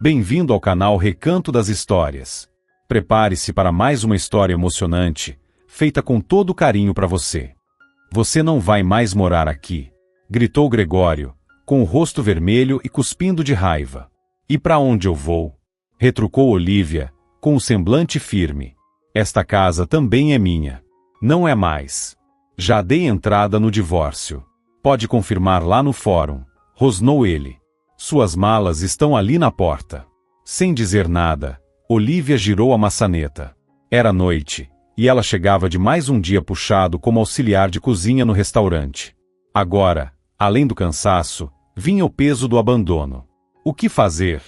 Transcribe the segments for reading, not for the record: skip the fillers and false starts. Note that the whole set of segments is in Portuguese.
Bem-vindo ao canal Recanto das Histórias. Prepare-se para mais uma história emocionante, feita com todo carinho para você. Você não vai mais morar aqui, gritou Gregório, com o rosto vermelho e cuspindo de raiva. E para onde eu vou? Retrucou Olívia, com o semblante firme. Esta casa também é minha. Não é mais. Já dei entrada no divórcio. Pode confirmar lá no fórum, rosnou ele. Suas malas estão ali na porta. Sem dizer nada, Olívia girou a maçaneta. Era noite, e ela chegava de mais um dia puxado como auxiliar de cozinha no restaurante. Agora, além do cansaço, vinha o peso do abandono. O que fazer?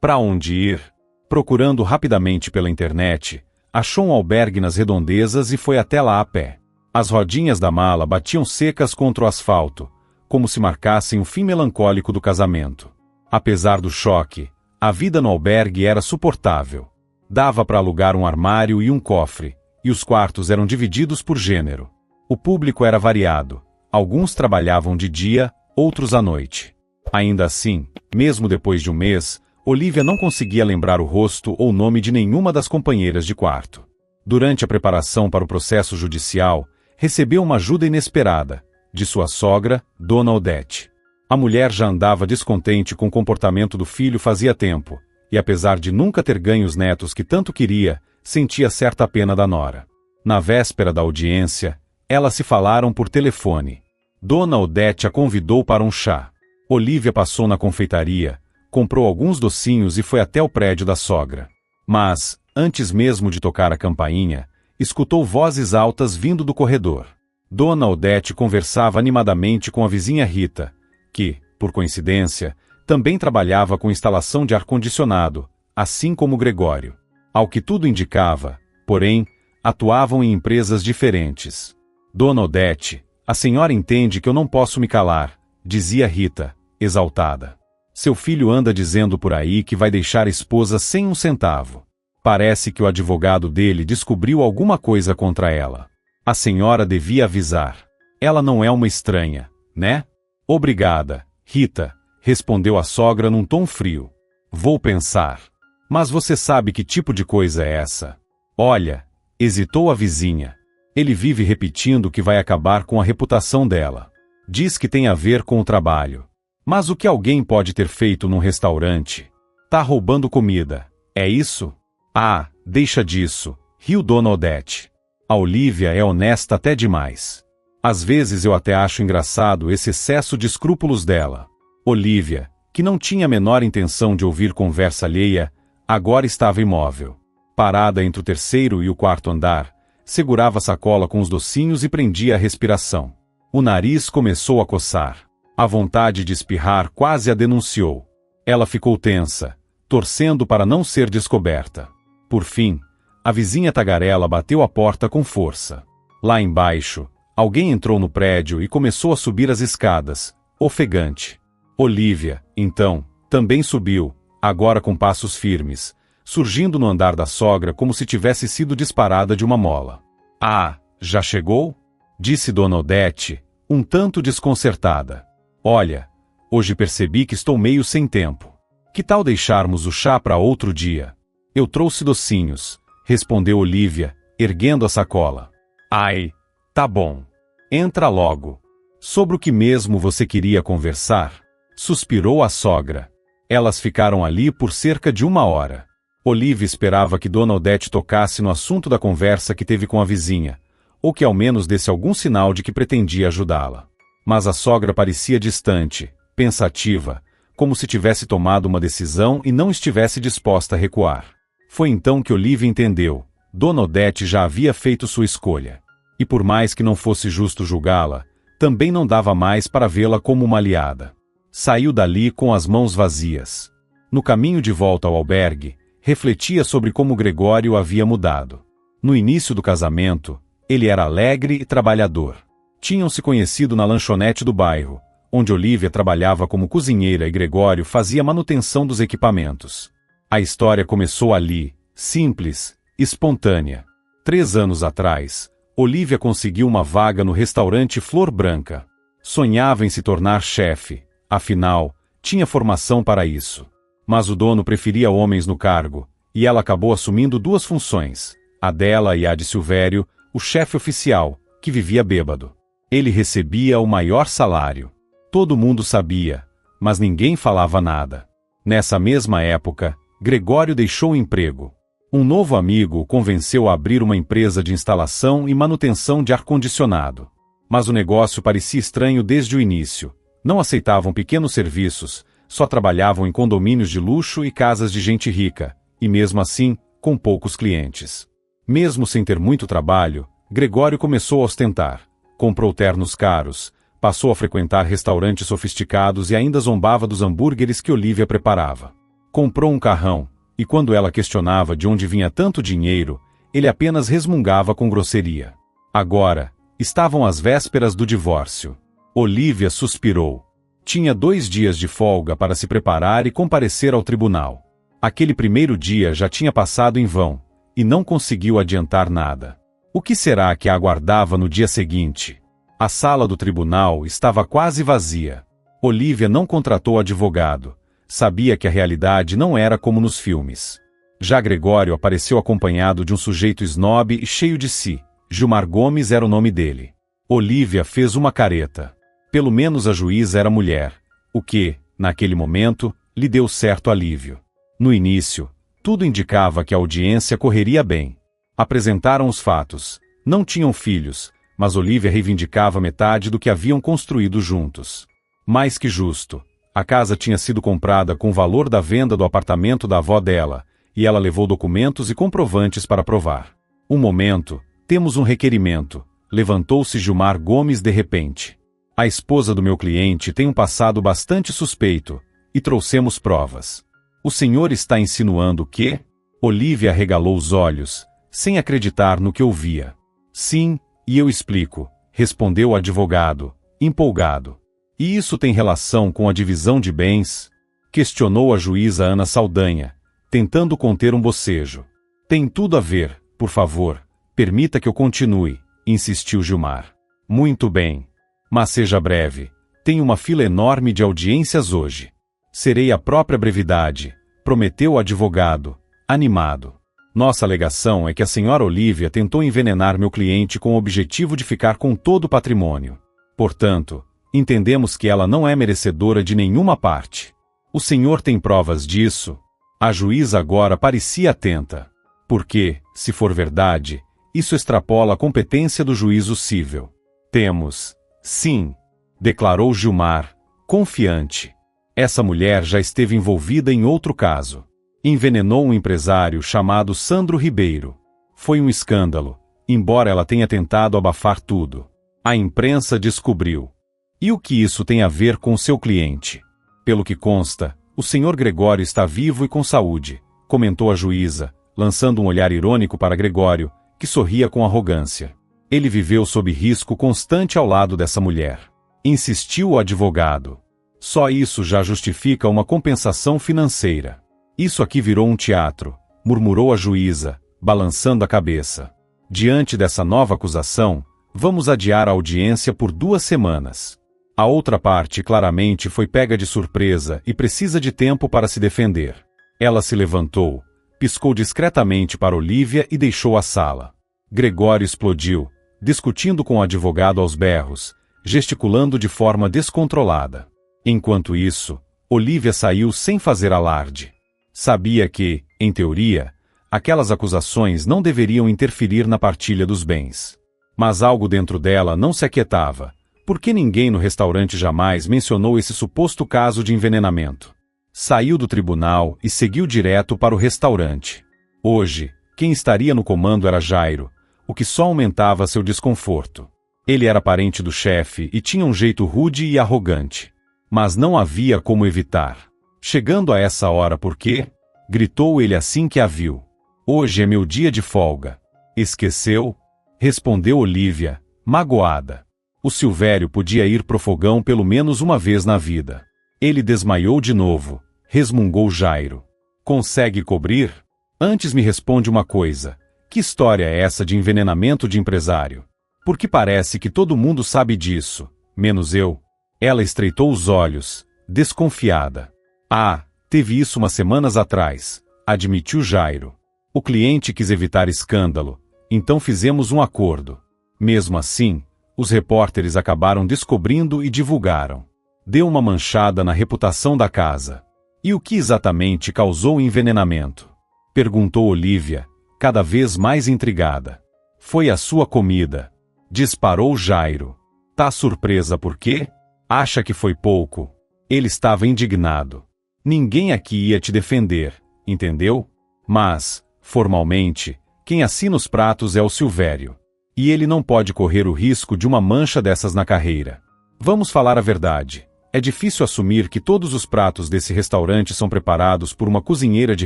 Para onde ir? Procurando rapidamente pela internet, achou um albergue nas redondezas e foi até lá a pé. As rodinhas da mala batiam secas contra o asfalto, como se marcassem o fim melancólico do casamento. Apesar do choque, a vida no albergue era suportável. Dava para alugar um armário e um cofre, e os quartos eram divididos por gênero. O público era variado. Alguns trabalhavam de dia, outros à noite. Ainda assim, mesmo depois de um mês, Olívia não conseguia lembrar o rosto ou nome de nenhuma das companheiras de quarto. Durante a preparação para o processo judicial, recebeu uma ajuda inesperada, de sua sogra, Dona Odete. A mulher já andava descontente com o comportamento do filho fazia tempo, e apesar de nunca ter ganho os netos que tanto queria, sentia certa pena da nora. Na véspera da audiência, elas se falaram por telefone. Dona Odete a convidou para um chá. Olívia passou na confeitaria, comprou alguns docinhos e foi até o prédio da sogra. Mas, antes mesmo de tocar a campainha, escutou vozes altas vindo do corredor. Dona Odete conversava animadamente com a vizinha Rita, que, por coincidência, também trabalhava com instalação de ar-condicionado, assim como Gregório. Ao que tudo indicava, porém, atuavam em empresas diferentes. Dona Odete, a senhora entende que eu não posso me calar, dizia Rita, exaltada. Seu filho anda dizendo por aí que vai deixar a esposa sem um centavo. Parece que o advogado dele descobriu alguma coisa contra ela. A senhora devia avisar. Ela não é uma estranha, né? Obrigada, Rita, respondeu a sogra num tom frio. Vou pensar. Mas você sabe que tipo de coisa é essa? Olha, hesitou a vizinha. Ele vive repetindo que vai acabar com a reputação dela. Diz que tem a ver com o trabalho. Mas o que alguém pode ter feito num restaurante? Tá roubando comida, é isso? Ah, deixa disso, riu Dona Odete. A Olívia é honesta até demais. Às vezes eu até acho engraçado esse excesso de escrúpulos dela. Olívia, que não tinha a menor intenção de ouvir conversa alheia, agora estava imóvel. Parada entre o terceiro e o quarto andar, segurava a sacola com os docinhos e prendia a respiração. O nariz começou a coçar. A vontade de espirrar quase a denunciou. Ela ficou tensa, torcendo para não ser descoberta. Por fim, a vizinha tagarela bateu a porta com força. Lá embaixo, alguém entrou no prédio e começou a subir as escadas, ofegante. Olívia, então, também subiu, agora com passos firmes, surgindo no andar da sogra como se tivesse sido disparada de uma mola. Ah, já chegou? Disse Dona Odete, um tanto desconcertada. Olha, hoje percebi que estou meio sem tempo. Que tal deixarmos o chá para outro dia? Eu trouxe docinhos, respondeu Olívia, erguendo a sacola. Ai, tá bom. Entra logo. Sobre o que mesmo você queria conversar? Suspirou a sogra. Elas ficaram ali por cerca de 1 hora. Olívia esperava que Dona Odete tocasse no assunto da conversa que teve com a vizinha, ou que ao menos desse algum sinal de que pretendia ajudá-la. Mas a sogra parecia distante, pensativa, como se tivesse tomado uma decisão e não estivesse disposta a recuar. Foi então que Olívia entendeu. Dona Odete já havia feito sua escolha. E por mais que não fosse justo julgá-la, também não dava mais para vê-la como uma aliada. Saiu dali com as mãos vazias. No caminho de volta ao albergue, refletia sobre como Gregório havia mudado. No início do casamento, ele era alegre e trabalhador. Tinham se conhecido na lanchonete do bairro, onde Olívia trabalhava como cozinheira e Gregório fazia manutenção dos equipamentos. A história começou ali, simples, espontânea. 3 anos atrás, Olívia conseguiu uma vaga no restaurante Flor Branca. Sonhava em se tornar chefe, afinal, tinha formação para isso. Mas o dono preferia homens no cargo, e ela acabou assumindo duas funções, a dela e a de Silvério, o chefe oficial, que vivia bêbado. Ele recebia o maior salário. Todo mundo sabia, mas ninguém falava nada. Nessa mesma época, Gregório deixou o emprego. Um novo amigo o convenceu a abrir uma empresa de instalação e manutenção de ar-condicionado. Mas o negócio parecia estranho desde o início. Não aceitavam pequenos serviços, só trabalhavam em condomínios de luxo e casas de gente rica, e mesmo assim, com poucos clientes. Mesmo sem ter muito trabalho, Gregório começou a ostentar. Comprou ternos caros, passou a frequentar restaurantes sofisticados e ainda zombava dos hambúrgueres que Olívia preparava. Comprou um carrão, e quando ela questionava de onde vinha tanto dinheiro, ele apenas resmungava com grosseria. Agora, estavam às vésperas do divórcio. Olívia suspirou. Tinha 2 dias de folga para se preparar e comparecer ao tribunal. Aquele primeiro dia já tinha passado em vão, e não conseguiu adiantar nada. O que será que a aguardava no dia seguinte? A sala do tribunal estava quase vazia. Olívia não contratou advogado. Sabia que a realidade não era como nos filmes. Já Gregório apareceu acompanhado de um sujeito snob e cheio de si. Gilmar Gomes era o nome dele. Olívia fez uma careta. Pelo menos a juíza era mulher, o que, naquele momento, lhe deu certo alívio. No início, tudo indicava que a audiência correria bem. Apresentaram os fatos. Não tinham filhos, mas Olívia reivindicava metade do que haviam construído juntos. Mais que justo. A casa tinha sido comprada com o valor da venda do apartamento da avó dela, e ela levou documentos e comprovantes para provar. Um momento, temos um requerimento. Levantou-se Gilmar Gomes de repente. A esposa do meu cliente tem um passado bastante suspeito, e trouxemos provas. O senhor está insinuando que? Olívia arregalou os olhos, sem acreditar no que ouvia. Sim, e eu explico, respondeu o advogado, empolgado. E isso tem relação com a divisão de bens? Questionou a juíza Ana Saldanha, tentando conter um bocejo. Tem tudo a ver, por favor, permita que eu continue, insistiu Gilmar. Muito bem. Mas seja breve, tenho uma fila enorme de audiências hoje. Serei a própria brevidade, prometeu o advogado, animado. Nossa alegação é que a senhora Olívia tentou envenenar meu cliente com o objetivo de ficar com todo o patrimônio. Portanto, entendemos que ela não é merecedora de nenhuma parte. O senhor tem provas disso? A juíza agora parecia atenta. Porque, se for verdade, isso extrapola a competência do juízo cível. Temos. Sim, declarou Gilmar, confiante. Essa mulher já esteve envolvida em outro caso. Envenenou um empresário chamado Sandro Ribeiro. Foi um escândalo, embora ela tenha tentado abafar tudo. A imprensa descobriu. E o que isso tem a ver com seu cliente? Pelo que consta, o senhor Gregório está vivo e com saúde, comentou a juíza, lançando um olhar irônico para Gregório, que sorria com arrogância. Ele viveu sob risco constante ao lado dessa mulher. Insistiu o advogado. Só isso já justifica uma compensação financeira. Isso aqui virou um teatro, murmurou a juíza, balançando a cabeça. Diante dessa nova acusação, vamos adiar a audiência por 2 semanas. A outra parte claramente foi pega de surpresa e precisa de tempo para se defender. Ela se levantou, piscou discretamente para Olívia e deixou a sala. Gregório explodiu, discutindo com o advogado aos berros, gesticulando de forma descontrolada. Enquanto isso, Olívia saiu sem fazer alarde. Sabia que, em teoria, aquelas acusações não deveriam interferir na partilha dos bens. Mas algo dentro dela não se aquietava, porque ninguém no restaurante jamais mencionou esse suposto caso de envenenamento. Saiu do tribunal e seguiu direto para o restaurante. Hoje, quem estaria no comando era Jairo, o que só aumentava seu desconforto. Ele era parente do chefe e tinha um jeito rude e arrogante. Mas não havia como evitar. Chegando a essa hora por quê? Gritou ele assim que a viu. Hoje é meu dia de folga. Esqueceu? Respondeu Olívia, magoada. O Silvério podia ir pro fogão pelo menos uma vez na vida. Ele desmaiou de novo, resmungou Jairo. Consegue cobrir? Antes me responde uma coisa. Que história é essa de envenenamento de empresário? Porque parece que todo mundo sabe disso, menos eu. Ela estreitou os olhos, desconfiada. Ah, Teve isso umas semanas atrás, admitiu Jairo. O cliente quis evitar escândalo, então fizemos um acordo. Mesmo assim, os repórteres acabaram descobrindo e divulgaram. Deu uma manchada na reputação da casa. E o que exatamente causou o envenenamento? Perguntou Olivia, cada vez mais intrigada. Foi a sua comida. Disparou Jairo. Tá surpresa por quê? Acha que foi pouco? Ele estava indignado. Ninguém aqui ia te defender, entendeu? Mas, formalmente, quem assina os pratos é o Silvério. E ele não pode correr o risco de uma mancha dessas na carreira. Vamos falar a verdade. É difícil assumir que todos os pratos desse restaurante são preparados por uma cozinheira de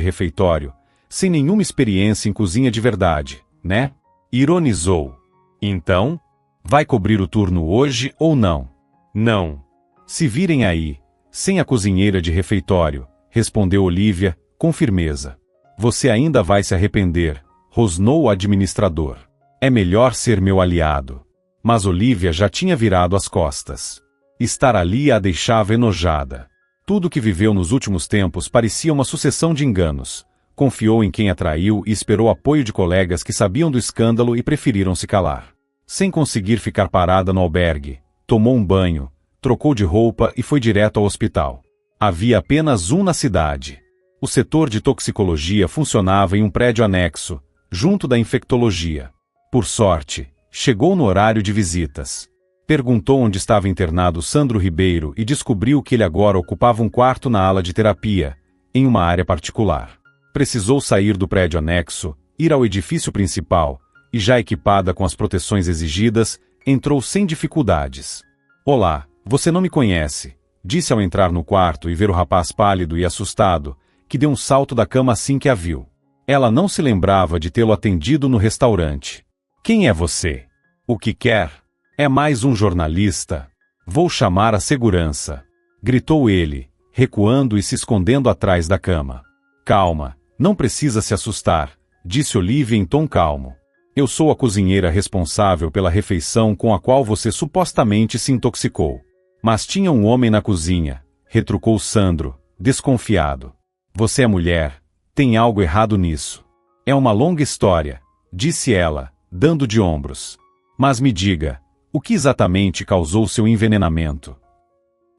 refeitório, sem nenhuma experiência em cozinha de verdade, né? Ironizou. Então, vai cobrir o turno hoje ou não? Não. Se virem aí, sem a cozinheira de refeitório, respondeu Olivia, com firmeza. Você ainda vai se arrepender, rosnou o administrador. É melhor ser meu aliado. Mas Olivia já tinha virado as costas. Estar ali a deixava enojada. Tudo que viveu nos últimos tempos parecia uma sucessão de enganos. Confiou em quem a traiu e esperou apoio de colegas que sabiam do escândalo e preferiram se calar. Sem conseguir ficar parada no albergue, tomou um banho, trocou de roupa e foi direto ao hospital. Havia apenas um na cidade. O setor de toxicologia funcionava em um prédio anexo, junto da infectologia. Por sorte, chegou no horário de visitas. Perguntou onde estava internado Sandro Ribeiro e descobriu que ele agora ocupava um quarto na ala de terapia, em uma área particular. Precisou sair do prédio anexo, ir ao edifício principal, e já equipada com as proteções exigidas, entrou sem dificuldades. Olá, você não me conhece, disse ao entrar no quarto e ver o rapaz pálido e assustado, que deu um salto da cama assim que a viu. Ela não se lembrava de tê-lo atendido no restaurante. Quem é você? O que quer? É mais um jornalista? Vou chamar a segurança. Gritou ele, recuando e se escondendo atrás da cama. Calma, não precisa se assustar, disse Olivia em tom calmo. Eu sou a cozinheira responsável pela refeição com a qual você supostamente se intoxicou. Mas tinha um homem na cozinha, retrucou Sandro, desconfiado. Você é mulher, tem algo errado nisso. É uma longa história, disse ela, dando de ombros. Mas me diga, o que exatamente causou seu envenenamento?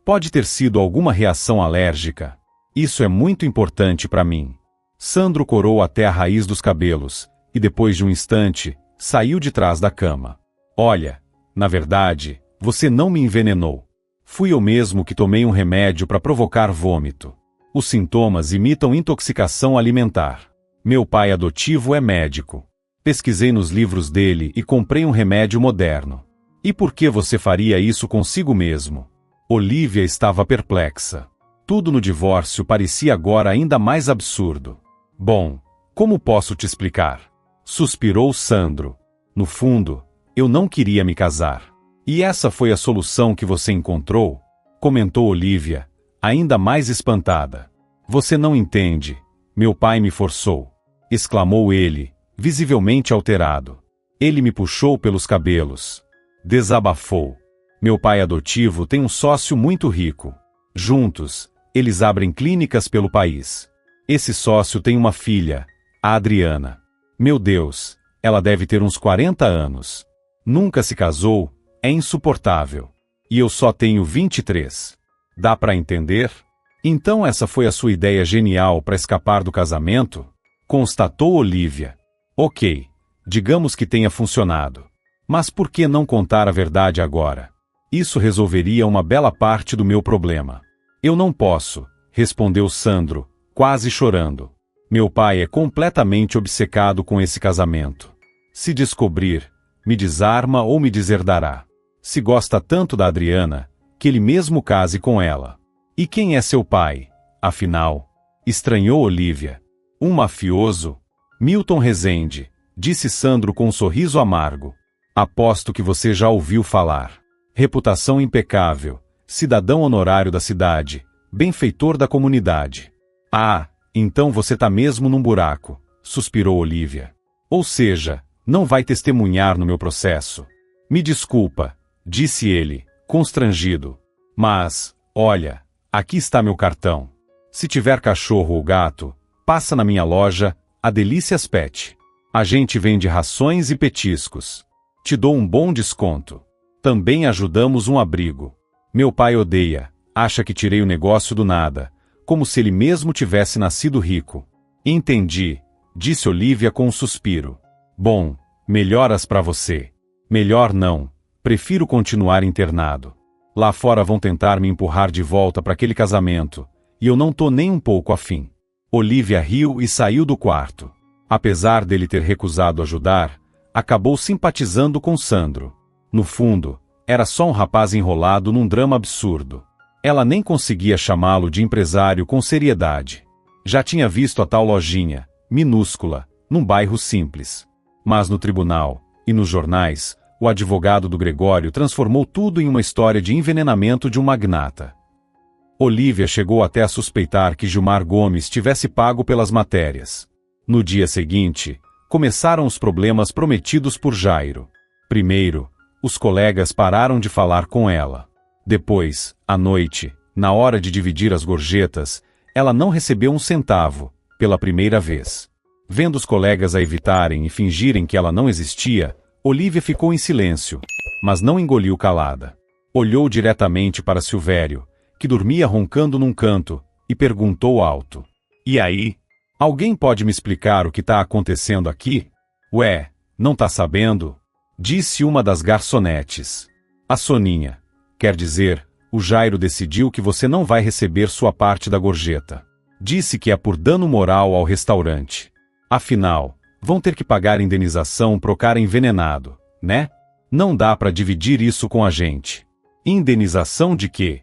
Pode ter sido alguma reação alérgica. Isso é muito importante para mim. Sandro corou até a raiz dos cabelos, e depois de um instante, saiu de trás da cama. Olha, na verdade, você não me envenenou. Fui eu mesmo que tomei um remédio para provocar vômito. Os sintomas imitam intoxicação alimentar. Meu pai adotivo é médico. Pesquisei nos livros dele e comprei um remédio moderno. E por que você faria isso consigo mesmo? Olivia estava perplexa. Tudo no divórcio parecia agora ainda mais absurdo. Bom, como posso te explicar? Suspirou Sandro. No fundo, eu não queria me casar. E essa foi a solução que você encontrou? Comentou Olivia, ainda mais espantada. Você não entende. Meu pai me forçou. Exclamou ele, visivelmente alterado. Ele me puxou pelos cabelos. Desabafou. Meu pai adotivo tem um sócio muito rico. Juntos, eles abrem clínicas pelo país. Esse sócio tem uma filha, a Adriana. Meu Deus, ela deve ter uns 40 anos. Nunca se casou, é insuportável. E eu só tenho 23. Dá para entender? Então essa foi a sua ideia genial para escapar do casamento? Constatou Olivia. Ok, digamos que tenha funcionado. Mas por que não contar a verdade agora? Isso resolveria uma bela parte do meu problema. Eu não posso, respondeu Sandro, quase chorando. Meu pai é completamente obcecado com esse casamento. Se descobrir, me desarma ou me deserdará. Se gosta tanto da Adriana, que ele mesmo case com ela. E quem é seu pai, afinal? Estranhou Olivia. Um mafioso? Milton Rezende, disse Sandro com um sorriso amargo. Aposto que você já ouviu falar. Reputação impecável, cidadão honorário da cidade, benfeitor da comunidade. Ah, então você tá mesmo num buraco, suspirou Olivia. Ou seja, não vai testemunhar no meu processo. Me desculpa, disse ele, constrangido. Mas, olha, aqui está meu cartão. Se tiver cachorro ou gato, passa na minha loja, a Delícias Pet. A gente vende rações e petiscos. Te dou um bom desconto. Também ajudamos um abrigo. Meu pai odeia, acha que tirei o negócio do nada, como se ele mesmo tivesse nascido rico. Entendi, disse Olivia com um suspiro. Bom, melhoras pra você. Melhor não, prefiro continuar internado. Lá fora vão tentar me empurrar de volta para aquele casamento, e eu não tô nem um pouco afim. Olivia riu e saiu do quarto. Apesar dele ter recusado ajudar, acabou simpatizando com Sandro. No fundo, era só um rapaz enrolado num drama absurdo. Ela nem conseguia chamá-lo de empresário com seriedade. Já tinha visto a tal lojinha, minúscula, num bairro simples. Mas no tribunal, e nos jornais, o advogado do Gregório transformou tudo em uma história de envenenamento de um magnata. Olivia chegou até a suspeitar que Gilmar Gomes tivesse pago pelas matérias. No dia seguinte, começaram os problemas prometidos por Jairo. Primeiro, os colegas pararam de falar com ela. Depois, à noite, na hora de dividir as gorjetas, ela não recebeu um centavo, pela primeira vez. Vendo os colegas a evitarem e fingirem que ela não existia, Olivia ficou em silêncio, mas não engoliu calada. Olhou diretamente para Silvério, que dormia roncando num canto, e perguntou alto. E aí? Alguém pode me explicar o que está acontecendo aqui? Ué, não tá sabendo? Disse uma das garçonetes. A Soninha. Quer dizer, o Jairo decidiu que você não vai receber sua parte da gorjeta. Disse que é por dano moral ao restaurante. Afinal, vão ter que pagar indenização pro cara envenenado, né? Não dá para dividir isso com a gente. Indenização de quê?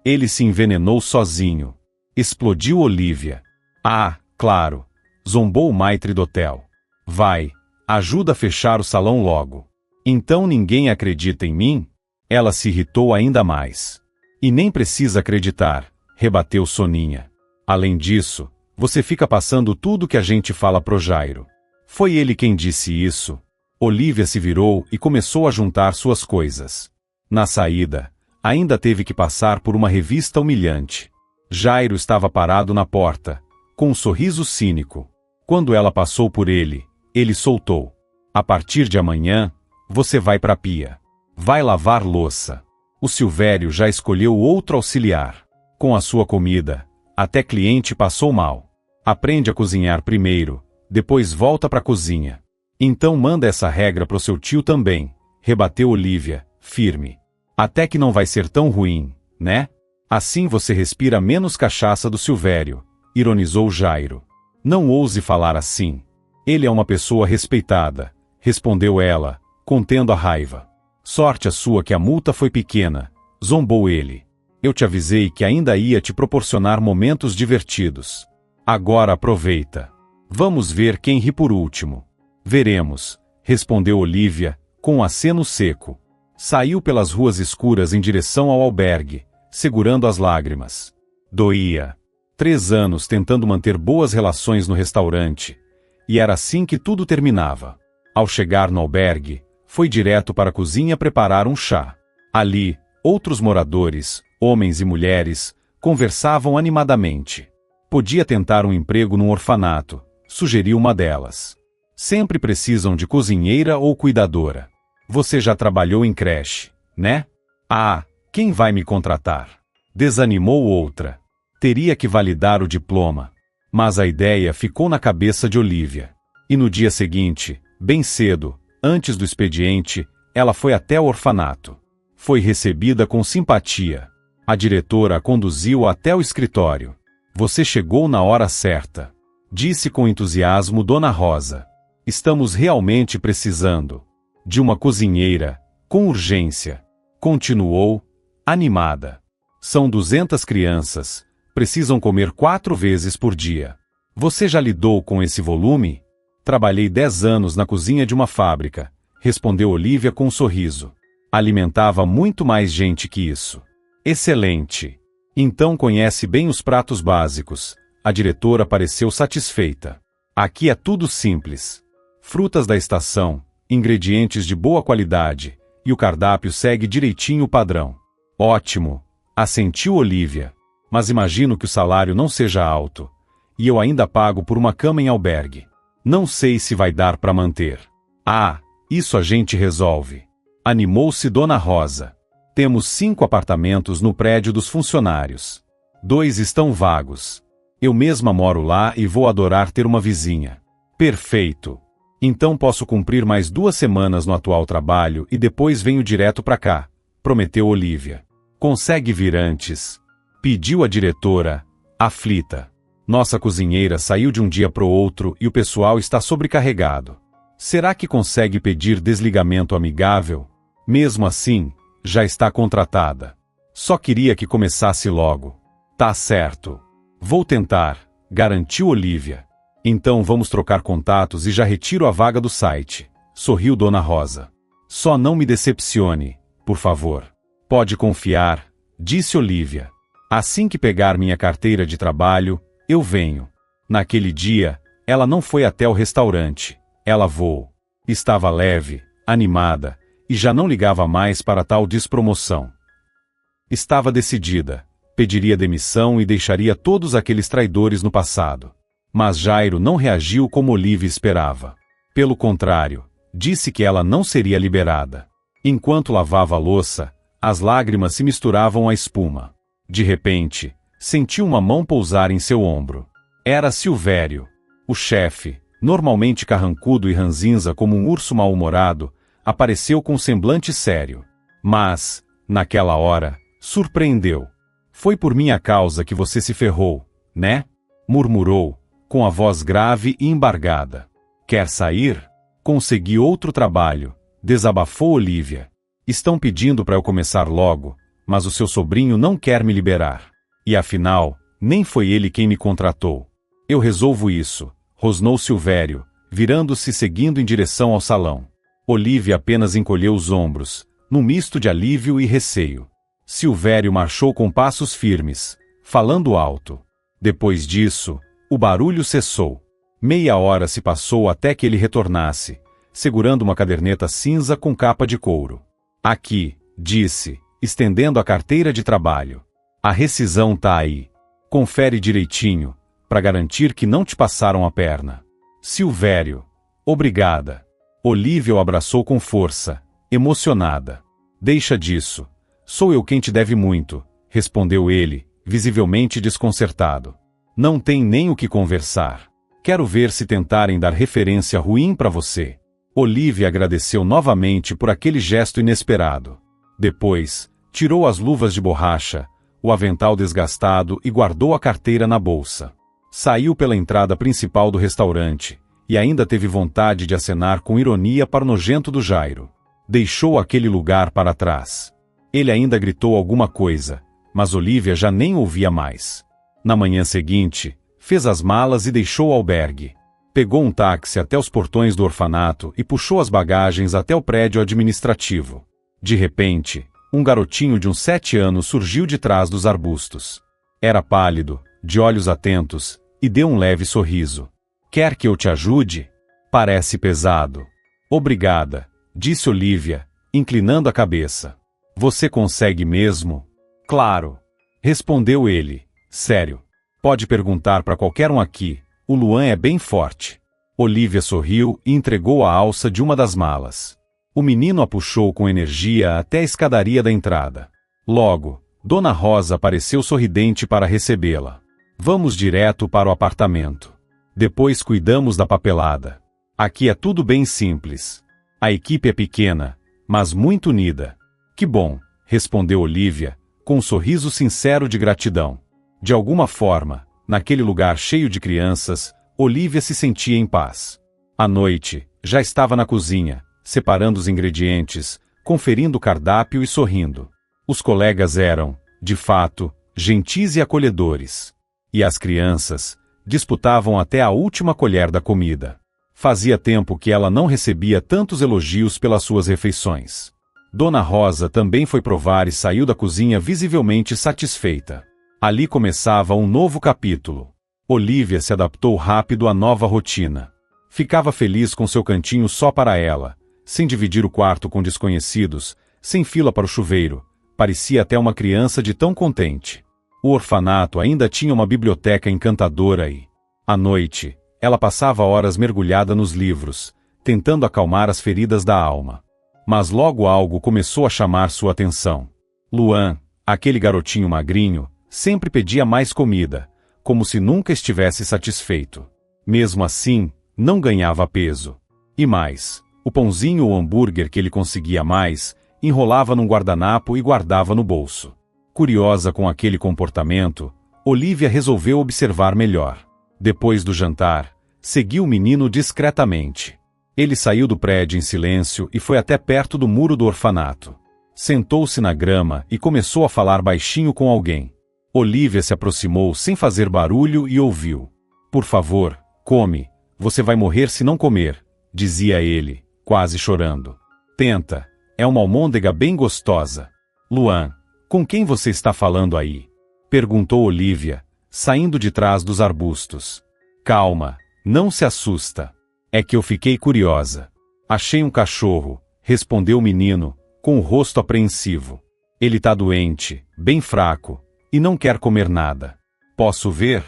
Ele se envenenou sozinho. Explodiu Olivia. Ah, claro. Zombou o maitre do hotel. Vai, ajuda a fechar o salão logo. Então ninguém acredita em mim? Ela se irritou ainda mais. E nem precisa acreditar, rebateu Soninha. Além disso, você fica passando tudo que a gente fala pro Jairo. Foi ele quem disse isso. Olivia se virou e começou a juntar suas coisas. Na saída, ainda teve que passar por uma revista humilhante. Jairo estava parado na porta, com um sorriso cínico. Quando ela passou por ele, ele soltou. A partir de amanhã, você vai pra pia. Vai lavar louça. O Silvério já escolheu outro auxiliar. Com a sua comida, até cliente passou mal. Aprende a cozinhar primeiro, depois volta pra cozinha. Então manda essa regra pro seu tio também, rebateu Olivia, firme. Até que não vai ser tão ruim, né? Assim você respira menos cachaça do Silvério, ironizou Jairo. Não ouse falar assim. Ele é uma pessoa respeitada, respondeu ela, contendo a raiva. Sorte a sua que a multa foi pequena, zombou ele. Eu te avisei que ainda ia te proporcionar momentos divertidos. Agora aproveita. Vamos ver quem ri por último. Veremos, respondeu Olivia, com um aceno seco. Saiu pelas ruas escuras em direção ao albergue, segurando as lágrimas. Doía. 3 anos tentando manter boas relações no restaurante. E era assim que tudo terminava. Ao chegar no albergue, foi direto para a cozinha preparar um chá. Ali, outros moradores, homens e mulheres, conversavam animadamente. Podia tentar um emprego num orfanato, sugeriu uma delas. Sempre precisam de cozinheira ou cuidadora. Você já trabalhou em creche, né? Ah, quem vai me contratar? Desanimou outra. Teria que validar o diploma. Mas a ideia ficou na cabeça de Olivia. E no dia seguinte, bem cedo, antes do expediente, ela foi até o orfanato. Foi recebida com simpatia. A diretora a conduziu até o escritório. Você chegou na hora certa, disse com entusiasmo Dona Rosa. Estamos realmente precisando de uma cozinheira, com urgência. Continuou, animada. São 200 crianças, precisam comer 4 vezes por dia. Você já lidou com esse volume? Trabalhei 10 anos na cozinha de uma fábrica, respondeu Olivia com um sorriso. Alimentava muito mais gente que isso. Excelente. Então conhece bem os pratos básicos. A diretora pareceu satisfeita. Aqui é tudo simples. Frutas da estação, ingredientes de boa qualidade, e o cardápio segue direitinho o padrão. Ótimo, assentiu Olivia. Mas imagino que o salário não seja alto. E eu ainda pago por uma cama em albergue. Não sei se vai dar para manter. Ah, isso a gente resolve. Animou-se Dona Rosa. Temos 5 apartamentos no prédio dos funcionários. 2 estão vagos. Eu mesma moro lá e vou adorar ter uma vizinha. Perfeito. Então posso cumprir mais 2 semanas no atual trabalho e depois venho direto para cá, prometeu Olívia. Consegue vir antes? Pediu a diretora, aflita. Nossa cozinheira saiu de um dia pro outro e o pessoal está sobrecarregado. Será que consegue pedir desligamento amigável? Mesmo assim, já está contratada. Só queria que começasse logo. Tá certo. Vou tentar, garantiu Olívia. Então vamos trocar contatos e já retiro a vaga do site, sorriu Dona Rosa. Só não me decepcione, por favor. Pode confiar, disse Olívia. Assim que pegar minha carteira de trabalho, eu venho. Naquele dia, ela não foi até o restaurante. Ela voou. Estava leve, animada, e já não ligava mais para tal despromoção. Estava decidida. Pediria demissão e deixaria todos aqueles traidores no passado. Mas Jairo não reagiu como Olívia esperava. Pelo contrário, disse que ela não seria liberada. Enquanto lavava a louça, as lágrimas se misturavam à espuma. De repente, sentiu uma mão pousar em seu ombro. Era Silvério. O chefe, normalmente carrancudo e ranzinza como um urso mal-humorado, apareceu com um semblante sério. Mas, naquela hora, surpreendeu. Foi por minha causa que você se ferrou, né? Murmurou, com a voz grave e embargada. Quer sair? Consegui outro trabalho, desabafou Olívia. Estão pedindo para eu começar logo, mas o seu sobrinho não quer me liberar. E afinal, nem foi ele quem me contratou. Eu resolvo isso, rosnou Silvério, virando-se e seguindo em direção ao salão. Olívia apenas encolheu os ombros, num misto de alívio e receio. Silvério marchou com passos firmes, falando alto. Depois disso, o barulho cessou. Meia hora se passou até que ele retornasse, segurando uma caderneta cinza com capa de couro. Aqui, disse, estendendo a carteira de trabalho. A rescisão tá aí. Confere direitinho, para garantir que não te passaram a perna. Silvério. Obrigada. Olívia o abraçou com força, emocionada. Deixa disso. Sou eu quem te deve muito, respondeu ele, visivelmente desconcertado. Não tem nem o que conversar. Quero ver se tentarem dar referência ruim para você. Olívia agradeceu novamente por aquele gesto inesperado. Depois, tirou as luvas de borracha, o avental desgastado e guardou a carteira na bolsa. Saiu pela entrada principal do restaurante, e ainda teve vontade de acenar com ironia para o nojento do Jairo. Deixou aquele lugar para trás. Ele ainda gritou alguma coisa, mas Olívia já nem ouvia mais. Na manhã seguinte, fez as malas e deixou o albergue. Pegou um táxi até os portões do orfanato e puxou as bagagens até o prédio administrativo. De repente, um garotinho de uns 7 anos surgiu de trás dos arbustos. Era pálido, de olhos atentos, e deu um leve sorriso. Quer que eu te ajude? Parece pesado. Obrigada, disse Olívia, inclinando a cabeça. Você consegue mesmo? Claro, respondeu ele, sério. Pode perguntar para qualquer um aqui, o Luan é bem forte. Olívia sorriu e entregou a alça de uma das malas. O menino a puxou com energia até a escadaria da entrada. Logo, Dona Rosa apareceu sorridente para recebê-la. Vamos direto para o apartamento. Depois cuidamos da papelada. Aqui é tudo bem simples. A equipe é pequena, mas muito unida. Que bom, respondeu Olívia, com um sorriso sincero de gratidão. De alguma forma, naquele lugar cheio de crianças, Olívia se sentia em paz. À noite, já estava na cozinha, separando os ingredientes, conferindo o cardápio e sorrindo. Os colegas eram, de fato, gentis e acolhedores. E as crianças disputavam até a última colher da comida. Fazia tempo que ela não recebia tantos elogios pelas suas refeições. Dona Rosa também foi provar e saiu da cozinha visivelmente satisfeita. Ali começava um novo capítulo. Olívia se adaptou rápido à nova rotina. Ficava feliz com seu cantinho só para ela, sem dividir o quarto com desconhecidos, sem fila para o chuveiro. Parecia até uma criança de tão contente. O orfanato ainda tinha uma biblioteca encantadora e, à noite, ela passava horas mergulhada nos livros, tentando acalmar as feridas da alma. Mas logo algo começou a chamar sua atenção. Luan, aquele garotinho magrinho, sempre pedia mais comida, como se nunca estivesse satisfeito. Mesmo assim, não ganhava peso. E mais, o pãozinho ou hambúrguer que ele conseguia mais, enrolava num guardanapo e guardava no bolso. Curiosa com aquele comportamento, Olivia resolveu observar melhor. Depois do jantar, seguiu o menino discretamente. Ele saiu do prédio em silêncio e foi até perto do muro do orfanato. Sentou-se na grama e começou a falar baixinho com alguém. Olivia se aproximou sem fazer barulho e ouviu. Por favor, come, você vai morrer se não comer, dizia ele, quase chorando. Tenta, é uma almôndega bem gostosa. Luan, com quem você está falando aí? Perguntou Olivia, saindo de trás dos arbustos. Calma, não se assusta. É que eu fiquei curiosa. Achei um cachorro, respondeu o menino, com o rosto apreensivo. Ele tá doente, bem fraco, e não quer comer nada. Posso ver?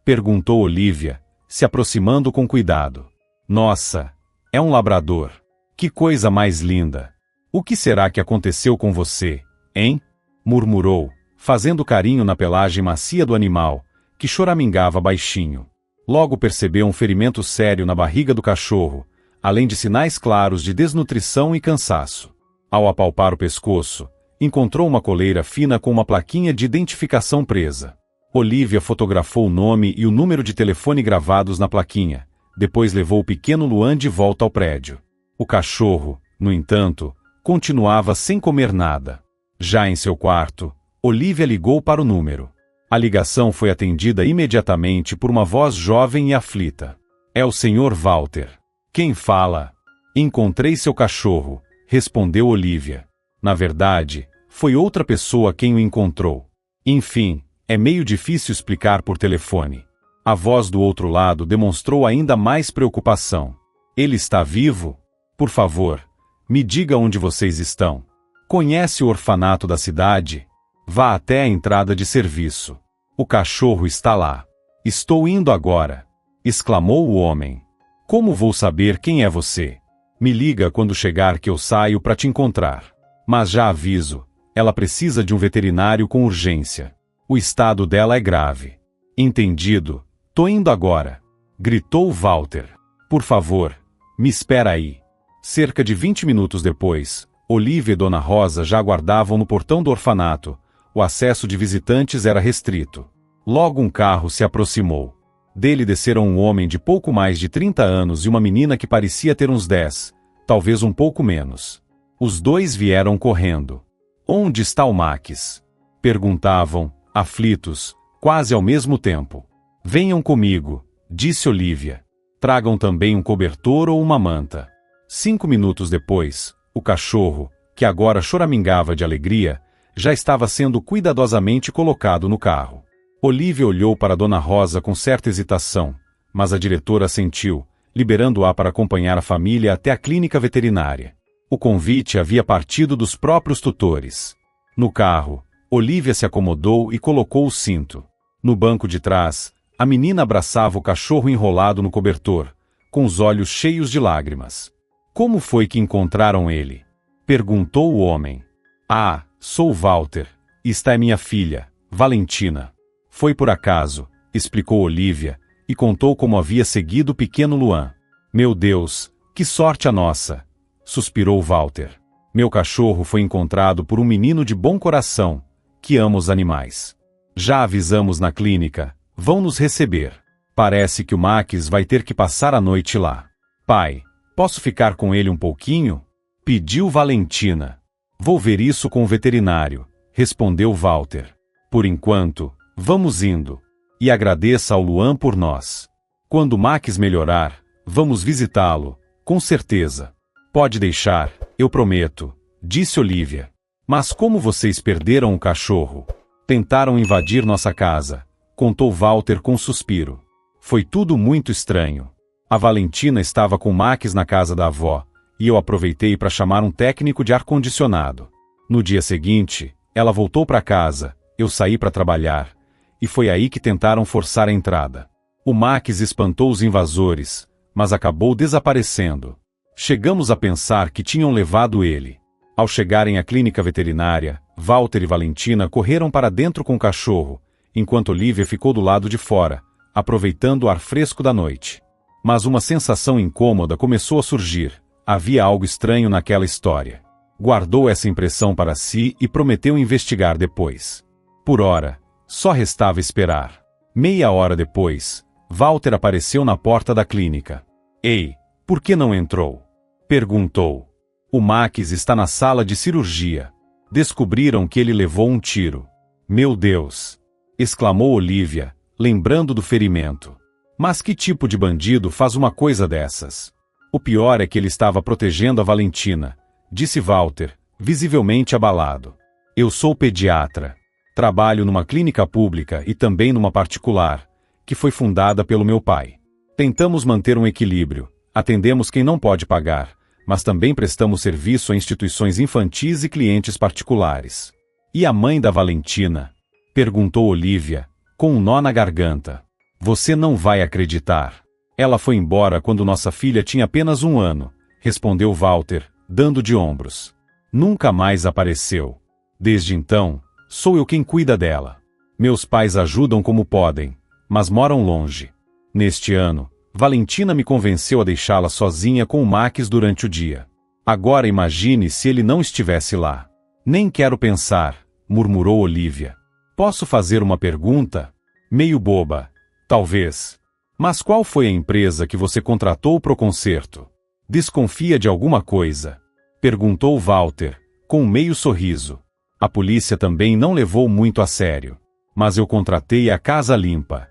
Perguntou Olivia, se aproximando com cuidado. Nossa, é um labrador. Que coisa mais linda. O que será que aconteceu com você, hein? Murmurou, fazendo carinho na pelagem macia do animal, que choramingava baixinho. Logo percebeu um ferimento sério na barriga do cachorro, além de sinais claros de desnutrição e cansaço. Ao apalpar o pescoço, encontrou uma coleira fina com uma plaquinha de identificação presa. Olivia fotografou o nome e o número de telefone gravados na plaquinha, depois levou o pequeno Luan de volta ao prédio. O cachorro, no entanto, continuava sem comer nada. Já em seu quarto, Olivia ligou para o número. A ligação foi atendida imediatamente por uma voz jovem e aflita. É o Sr. Walter. Quem fala? Encontrei seu cachorro, respondeu Olivia. Na verdade, foi outra pessoa quem o encontrou. Enfim, é meio difícil explicar por telefone. A voz do outro lado demonstrou ainda mais preocupação. Ele está vivo? Por favor, me diga onde vocês estão. Conhece o orfanato da cidade? Vá até a entrada de serviço. O cachorro está lá. Estou indo agora, exclamou o homem. Como vou saber quem é você? Me liga quando chegar que eu saio para te encontrar. Mas já aviso, ela precisa de um veterinário com urgência. O estado dela é grave. Entendido, tô indo agora, gritou Walter. Por favor, me espera aí. Cerca de 20 minutos depois, Olivia e Dona Rosa já aguardavam no portão do orfanato. O acesso de visitantes era restrito. Logo um carro se aproximou. Dele desceram um homem de pouco mais de 30 anos e uma menina que parecia ter uns 10, talvez um pouco menos. Os dois vieram correndo. Onde está o Max? Perguntavam, aflitos, quase ao mesmo tempo. Venham comigo, disse Olivia. Tragam também um cobertor ou uma manta. 5 minutos depois, o cachorro, que agora choramingava de alegria, já estava sendo cuidadosamente colocado no carro. Olivia olhou para Dona Rosa com certa hesitação, mas a diretora assentiu, liberando-a para acompanhar a família até a clínica veterinária. O convite havia partido dos próprios tutores. No carro, Olivia se acomodou e colocou o cinto. No banco de trás, a menina abraçava o cachorro enrolado no cobertor, com os olhos cheios de lágrimas. Como foi que encontraram ele? Perguntou o homem. Ah, sou Walter. Esta é minha filha, Valentina. Foi por acaso, explicou Olivia, e contou como havia seguido o pequeno Luan. Meu Deus, que sorte a nossa! Suspirou Walter. Meu cachorro foi encontrado por um menino de bom coração, que ama os animais. Já avisamos na clínica, vão nos receber. Parece que o Max vai ter que passar a noite lá. Pai, posso ficar com ele um pouquinho? Pediu Valentina. Vou ver isso com o veterinário, respondeu Walter. Por enquanto, vamos indo. E agradeça ao Luan por nós. Quando o Max melhorar, vamos visitá-lo, com certeza. Pode deixar, eu prometo, disse Olivia. Mas como vocês perderam o cachorro? Tentaram invadir nossa casa, contou Walter com um suspiro. Foi tudo muito estranho. A Valentina estava com o Max na casa da avó, e eu aproveitei para chamar um técnico de ar-condicionado. No dia seguinte, ela voltou para casa, eu saí para trabalhar, e foi aí que tentaram forçar a entrada. O Max espantou os invasores, mas acabou desaparecendo. Chegamos a pensar que tinham levado ele. Ao chegarem à clínica veterinária, Walter e Valentina correram para dentro com o cachorro, enquanto Olivia ficou do lado de fora, aproveitando o ar fresco da noite. Mas uma sensação incômoda começou a surgir. Havia algo estranho naquela história. Guardou essa impressão para si e prometeu investigar depois. Por ora, só restava esperar. Meia hora depois, Walter apareceu na porta da clínica. Ei, por que não entrou? Perguntou. O Max está na sala de cirurgia. Descobriram que ele levou um tiro. Meu Deus! Exclamou Olivia, lembrando do ferimento. Mas que tipo de bandido faz uma coisa dessas? O pior é que ele estava protegendo a Valentina, disse Walter, visivelmente abalado. Eu sou pediatra. Trabalho numa clínica pública e também numa particular, que foi fundada pelo meu pai. Tentamos manter um equilíbrio, atendemos quem não pode pagar, mas também prestamos serviço a instituições infantis e clientes particulares. E a mãe da Valentina? Perguntou Olivia, com um nó na garganta. Você não vai acreditar. Ela foi embora quando nossa filha tinha apenas 1 ano, respondeu Walter, dando de ombros. Nunca mais apareceu. Desde então, sou eu quem cuida dela. Meus pais ajudam como podem, mas moram longe. Neste ano, Valentina me convenceu a deixá-la sozinha com o Max durante o dia. Agora imagine se ele não estivesse lá. Nem quero pensar, murmurou Olivia. Posso fazer uma pergunta? Meio boba, talvez. Mas qual foi a empresa que você contratou pro concerto? Desconfia de alguma coisa? Perguntou Walter, com um meio sorriso. A polícia também não levou muito a sério. Mas eu contratei a Casa Limpa.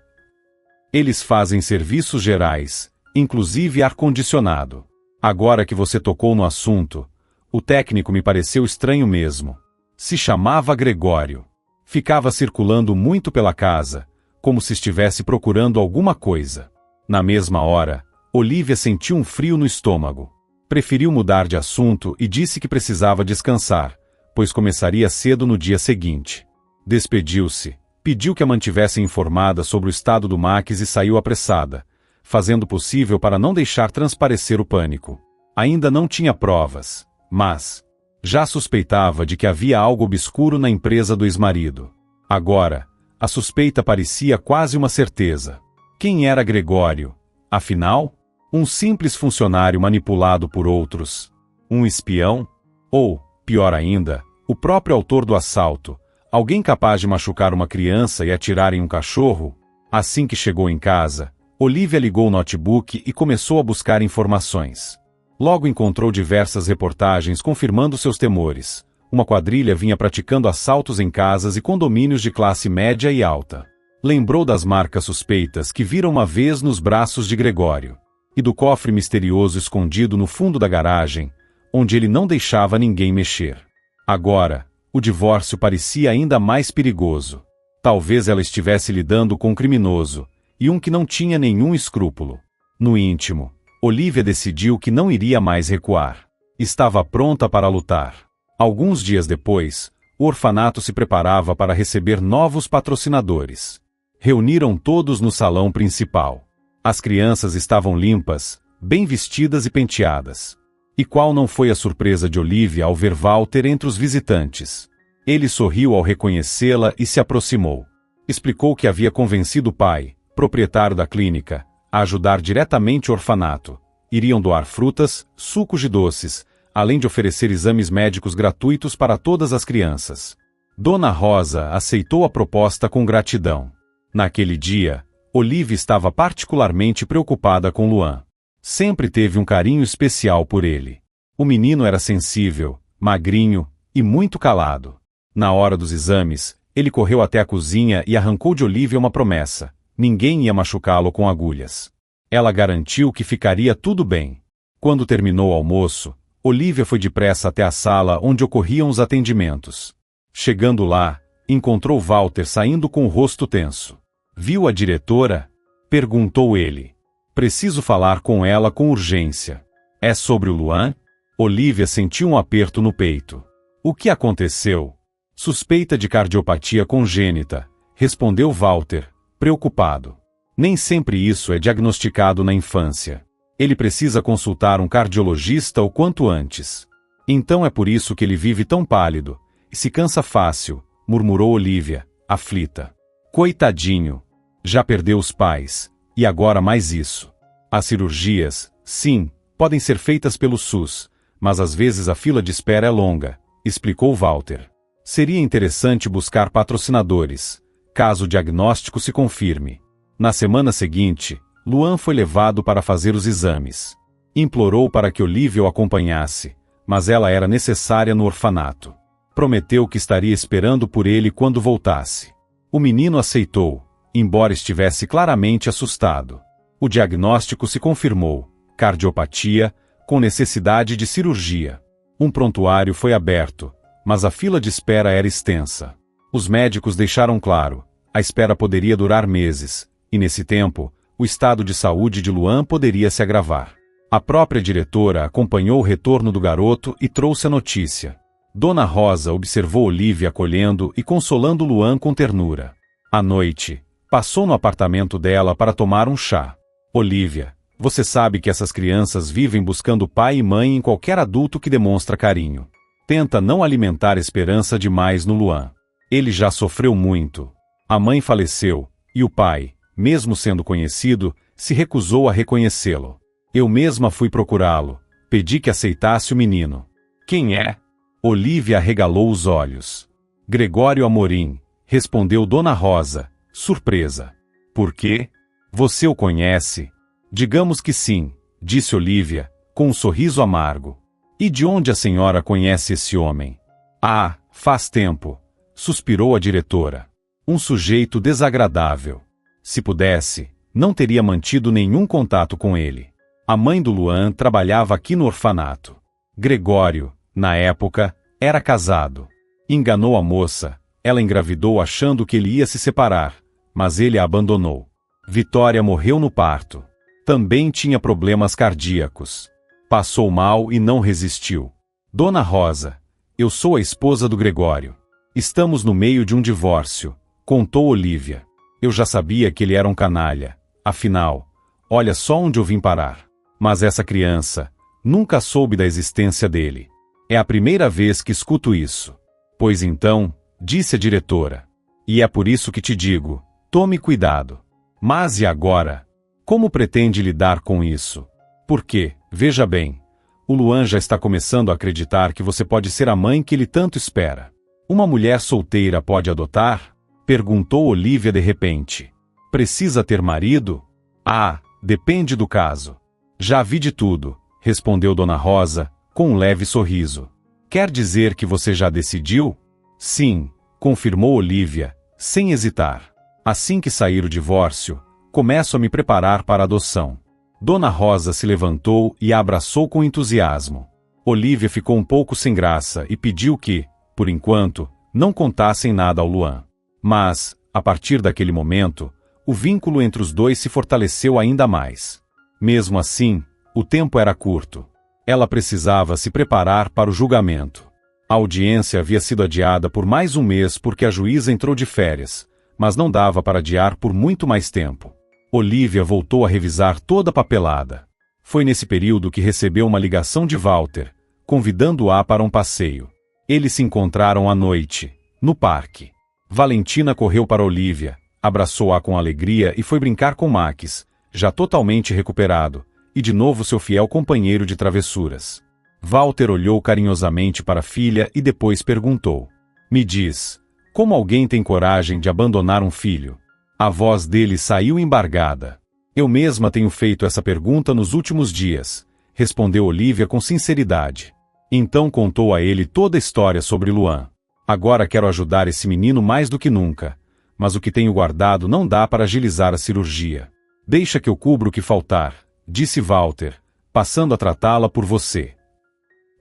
Eles fazem serviços gerais, inclusive ar-condicionado. Agora que você tocou no assunto, o técnico me pareceu estranho mesmo. Se chamava Gregório. Ficava circulando muito pela casa, como se estivesse procurando alguma coisa. Na mesma hora, Olivia sentiu um frio no estômago. Preferiu mudar de assunto e disse que precisava descansar, pois começaria cedo no dia seguinte. Despediu-se, pediu que a mantivessem informada sobre o estado do Max e saiu apressada, fazendo o possível para não deixar transparecer o pânico. Ainda não tinha provas, mas já suspeitava de que havia algo obscuro na empresa do ex-marido. Agora, a suspeita parecia quase uma certeza. Quem era Gregório? Afinal, um simples funcionário manipulado por outros? Um espião? Ou, pior ainda, o próprio autor do assalto? Alguém capaz de machucar uma criança e atirar em um cachorro? Assim que chegou em casa, Olivia ligou o notebook e começou a buscar informações. Logo encontrou diversas reportagens confirmando seus temores. Uma quadrilha vinha praticando assaltos em casas e condomínios de classe média e alta. Lembrou das marcas suspeitas que viram uma vez nos braços de Gregório. E do cofre misterioso escondido no fundo da garagem, onde ele não deixava ninguém mexer. Agora, o divórcio parecia ainda mais perigoso. Talvez ela estivesse lidando com um criminoso, e um que não tinha nenhum escrúpulo. No íntimo, Olivia decidiu que não iria mais recuar. Estava pronta para lutar. Alguns dias depois, o orfanato se preparava para receber novos patrocinadores. Reuniram todos no salão principal. As crianças estavam limpas, bem vestidas e penteadas. E qual não foi a surpresa de Olivia ao ver Walter entre os visitantes? Ele sorriu ao reconhecê-la e se aproximou. Explicou que havia convencido o pai, proprietário da clínica, a ajudar diretamente o orfanato. Iriam doar frutas, sucos de doces, além de oferecer exames médicos gratuitos para todas as crianças. Dona Rosa aceitou a proposta com gratidão. Naquele dia, Olivia estava particularmente preocupada com Luan. Sempre teve um carinho especial por ele. O menino era sensível, magrinho e muito calado. Na hora dos exames, ele correu até a cozinha e arrancou de Olivia uma promessa: ninguém ia machucá-lo com agulhas. Ela garantiu que ficaria tudo bem. Quando terminou o almoço, Olivia foi depressa até a sala onde ocorriam os atendimentos. Chegando lá, encontrou Walter saindo com o rosto tenso. Viu a diretora? Perguntou ele. Preciso falar com ela com urgência. É sobre o Luan? Olivia sentiu um aperto no peito. O que aconteceu? Suspeita de cardiopatia congênita. respondeu Walter, preocupado. Nem sempre isso é diagnosticado na infância. Ele precisa consultar um cardiologista o quanto antes. Então é por isso que ele vive tão pálido, e se cansa fácil, murmurou Olivia, aflita. Coitadinho. Já perdeu os pais, e agora mais isso. As cirurgias, sim, podem ser feitas pelo SUS, mas às vezes a fila de espera é longa, explicou Walter. Seria interessante buscar patrocinadores, caso o diagnóstico se confirme. Na semana seguinte, Luan foi levado para fazer os exames. Implorou para que Olivia o acompanhasse, mas ela era necessária no orfanato. Prometeu que estaria esperando por ele quando voltasse. O menino aceitou, embora estivesse claramente assustado. O diagnóstico se confirmou: cardiopatia, com necessidade de cirurgia. Um prontuário foi aberto, mas a fila de espera era extensa. Os médicos deixaram claro: a espera poderia durar meses, e nesse tempo, o estado de saúde de Luan poderia se agravar. A própria diretora acompanhou o retorno do garoto e trouxe a notícia. Dona Rosa observou Olivia acolhendo e consolando Luan com ternura. À noite, passou no apartamento dela para tomar um chá. Olivia, você sabe que essas crianças vivem buscando pai e mãe em qualquer adulto que demonstra carinho. Tenta não alimentar esperança demais no Luan. Ele já sofreu muito. A mãe faleceu, e o pai, mesmo sendo conhecido, se recusou a reconhecê-lo. Eu mesma fui procurá-lo, pedi que aceitasse o menino. Quem é? Olivia arregalou os olhos. Gregório Amorim, respondeu Dona Rosa, surpresa. Por quê? Você o conhece? Digamos que sim, disse Olivia, com um sorriso amargo. E de onde a senhora conhece esse homem? Ah, faz tempo, suspirou a diretora. Um sujeito desagradável. Se pudesse, não teria mantido nenhum contato com ele. A mãe do Luan trabalhava aqui no orfanato. Gregório, na época, era casado. Enganou a moça, ela engravidou achando que ele ia se separar, mas ele a abandonou. Vitória morreu no parto. Também tinha problemas cardíacos. Passou mal e não resistiu. Dona Rosa, eu sou a esposa do Gregório. Estamos no meio de um divórcio, contou Olivia. Eu já sabia que ele era um canalha. Afinal, olha só onde eu vim parar. Mas essa criança, nunca soube da existência dele. É a primeira vez que escuto isso. Pois então, disse a diretora. E é por isso que te digo, tome cuidado. Mas e agora? Como pretende lidar com isso? Porque, veja bem, o Luan já está começando a acreditar que você pode ser a mãe que ele tanto espera. Uma mulher solteira pode adotar? Perguntou Olivia de repente. Precisa ter marido? Ah, depende do caso. Já vi de tudo, respondeu Dona Rosa, com um leve sorriso. Quer dizer que você já decidiu? Sim, confirmou Olivia, sem hesitar. Assim que sair o divórcio, começo a me preparar para a adoção. Dona Rosa se levantou e a abraçou com entusiasmo. Olivia ficou um pouco sem graça e pediu que, por enquanto, não contassem nada ao Luan. Mas, a partir daquele momento, o vínculo entre os dois se fortaleceu ainda mais. Mesmo assim, o tempo era curto. Ela precisava se preparar para o julgamento. A audiência havia sido adiada por mais um mês porque a juíza entrou de férias, mas não dava para adiar por muito mais tempo. Olivia voltou a revisar toda a papelada. Foi nesse período que recebeu uma ligação de Walter, convidando-a para um passeio. Eles se encontraram à noite, no parque. Valentina correu para Olivia, abraçou-a com alegria e foi brincar com Max, já totalmente recuperado, e de novo seu fiel companheiro de travessuras. Walter olhou carinhosamente para a filha e depois perguntou: Me diz, como alguém tem coragem de abandonar um filho? A voz dele saiu embargada. Eu mesma tenho feito essa pergunta nos últimos dias, respondeu Olivia com sinceridade. Então contou a ele toda a história sobre Luan. Agora quero ajudar esse menino mais do que nunca, mas o que tenho guardado não dá para agilizar a cirurgia. Deixa que eu cubra o que faltar, disse Walter, passando a tratá-la por você.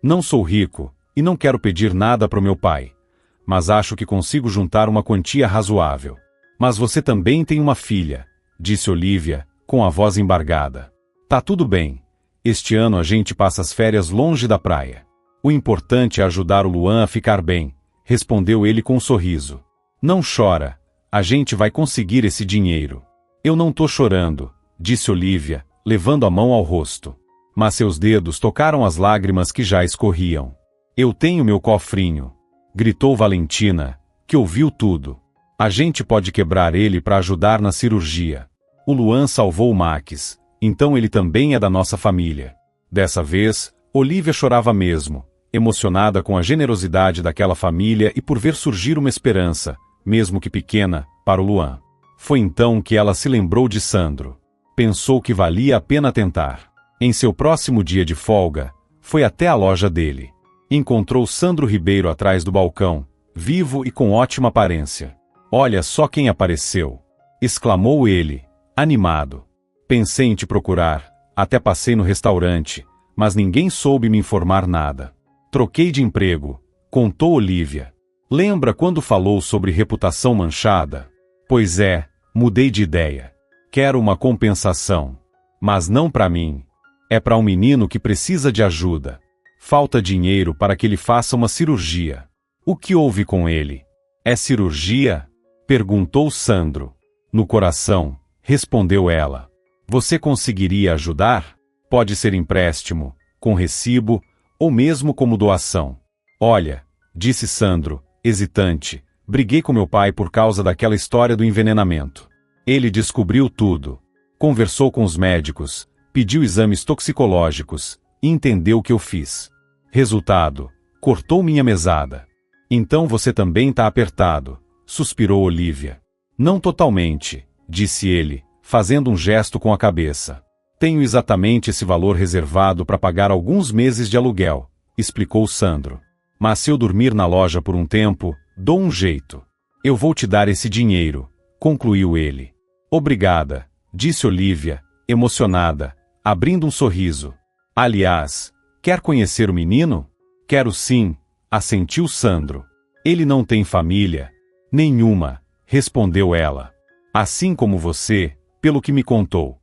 Não sou rico, e não quero pedir nada para o meu pai, mas acho que consigo juntar uma quantia razoável. Mas você também tem uma filha, disse Olivia, com a voz embargada. Tá tudo bem. Este ano a gente passa as férias longe da praia. O importante é ajudar o Luan a ficar bem, respondeu ele com um sorriso. Não chora. A gente vai conseguir esse dinheiro. Eu não tô chorando, disse Olivia, levando a mão ao rosto. Mas seus dedos tocaram as lágrimas que já escorriam. Eu tenho meu cofrinho, gritou Valentina, que ouviu tudo. A gente pode quebrar ele para ajudar na cirurgia. O Luan salvou o Max, então ele também é da nossa família. Dessa vez, Olivia chorava mesmo, emocionada com a generosidade daquela família e por ver surgir uma esperança, mesmo que pequena, para o Luan. Foi então que ela se lembrou de Sandro. Pensou que valia a pena tentar. Em seu próximo dia de folga, foi até a loja dele. Encontrou Sandro Ribeiro atrás do balcão, vivo e com ótima aparência. Olha só quem apareceu! Exclamou ele, animado. Pensei em te procurar, até passei no restaurante, mas ninguém soube me informar nada. Troquei de emprego, contou Olivia. Lembra quando falou sobre reputação manchada? Pois é, mudei de ideia. Quero uma compensação. Mas não para mim. É para um menino que precisa de ajuda. Falta dinheiro para que ele faça uma cirurgia. O que houve com ele? É cirurgia? Perguntou Sandro. No coração, respondeu ela. Você conseguiria ajudar? Pode ser empréstimo, com recibo, ou mesmo como doação. Olha, disse Sandro, hesitante, briguei com meu pai por causa daquela história do envenenamento. Ele descobriu tudo. Conversou com os médicos, pediu exames toxicológicos, e entendeu o que eu fiz. Resultado, cortou minha mesada. Então você também tá apertado, suspirou Olivia. Não totalmente, disse ele, fazendo um gesto com a cabeça. Tenho exatamente esse valor reservado para pagar alguns meses de aluguel, explicou Sandro. Mas se eu dormir na loja por um tempo, dou um jeito. Eu vou te dar esse dinheiro, concluiu ele. Obrigada, disse Olivia, emocionada, abrindo um sorriso. Aliás, quer conhecer o menino? Quero sim, assentiu Sandro. Ele não tem família? Nenhuma, respondeu ela. Assim como você, pelo que me contou.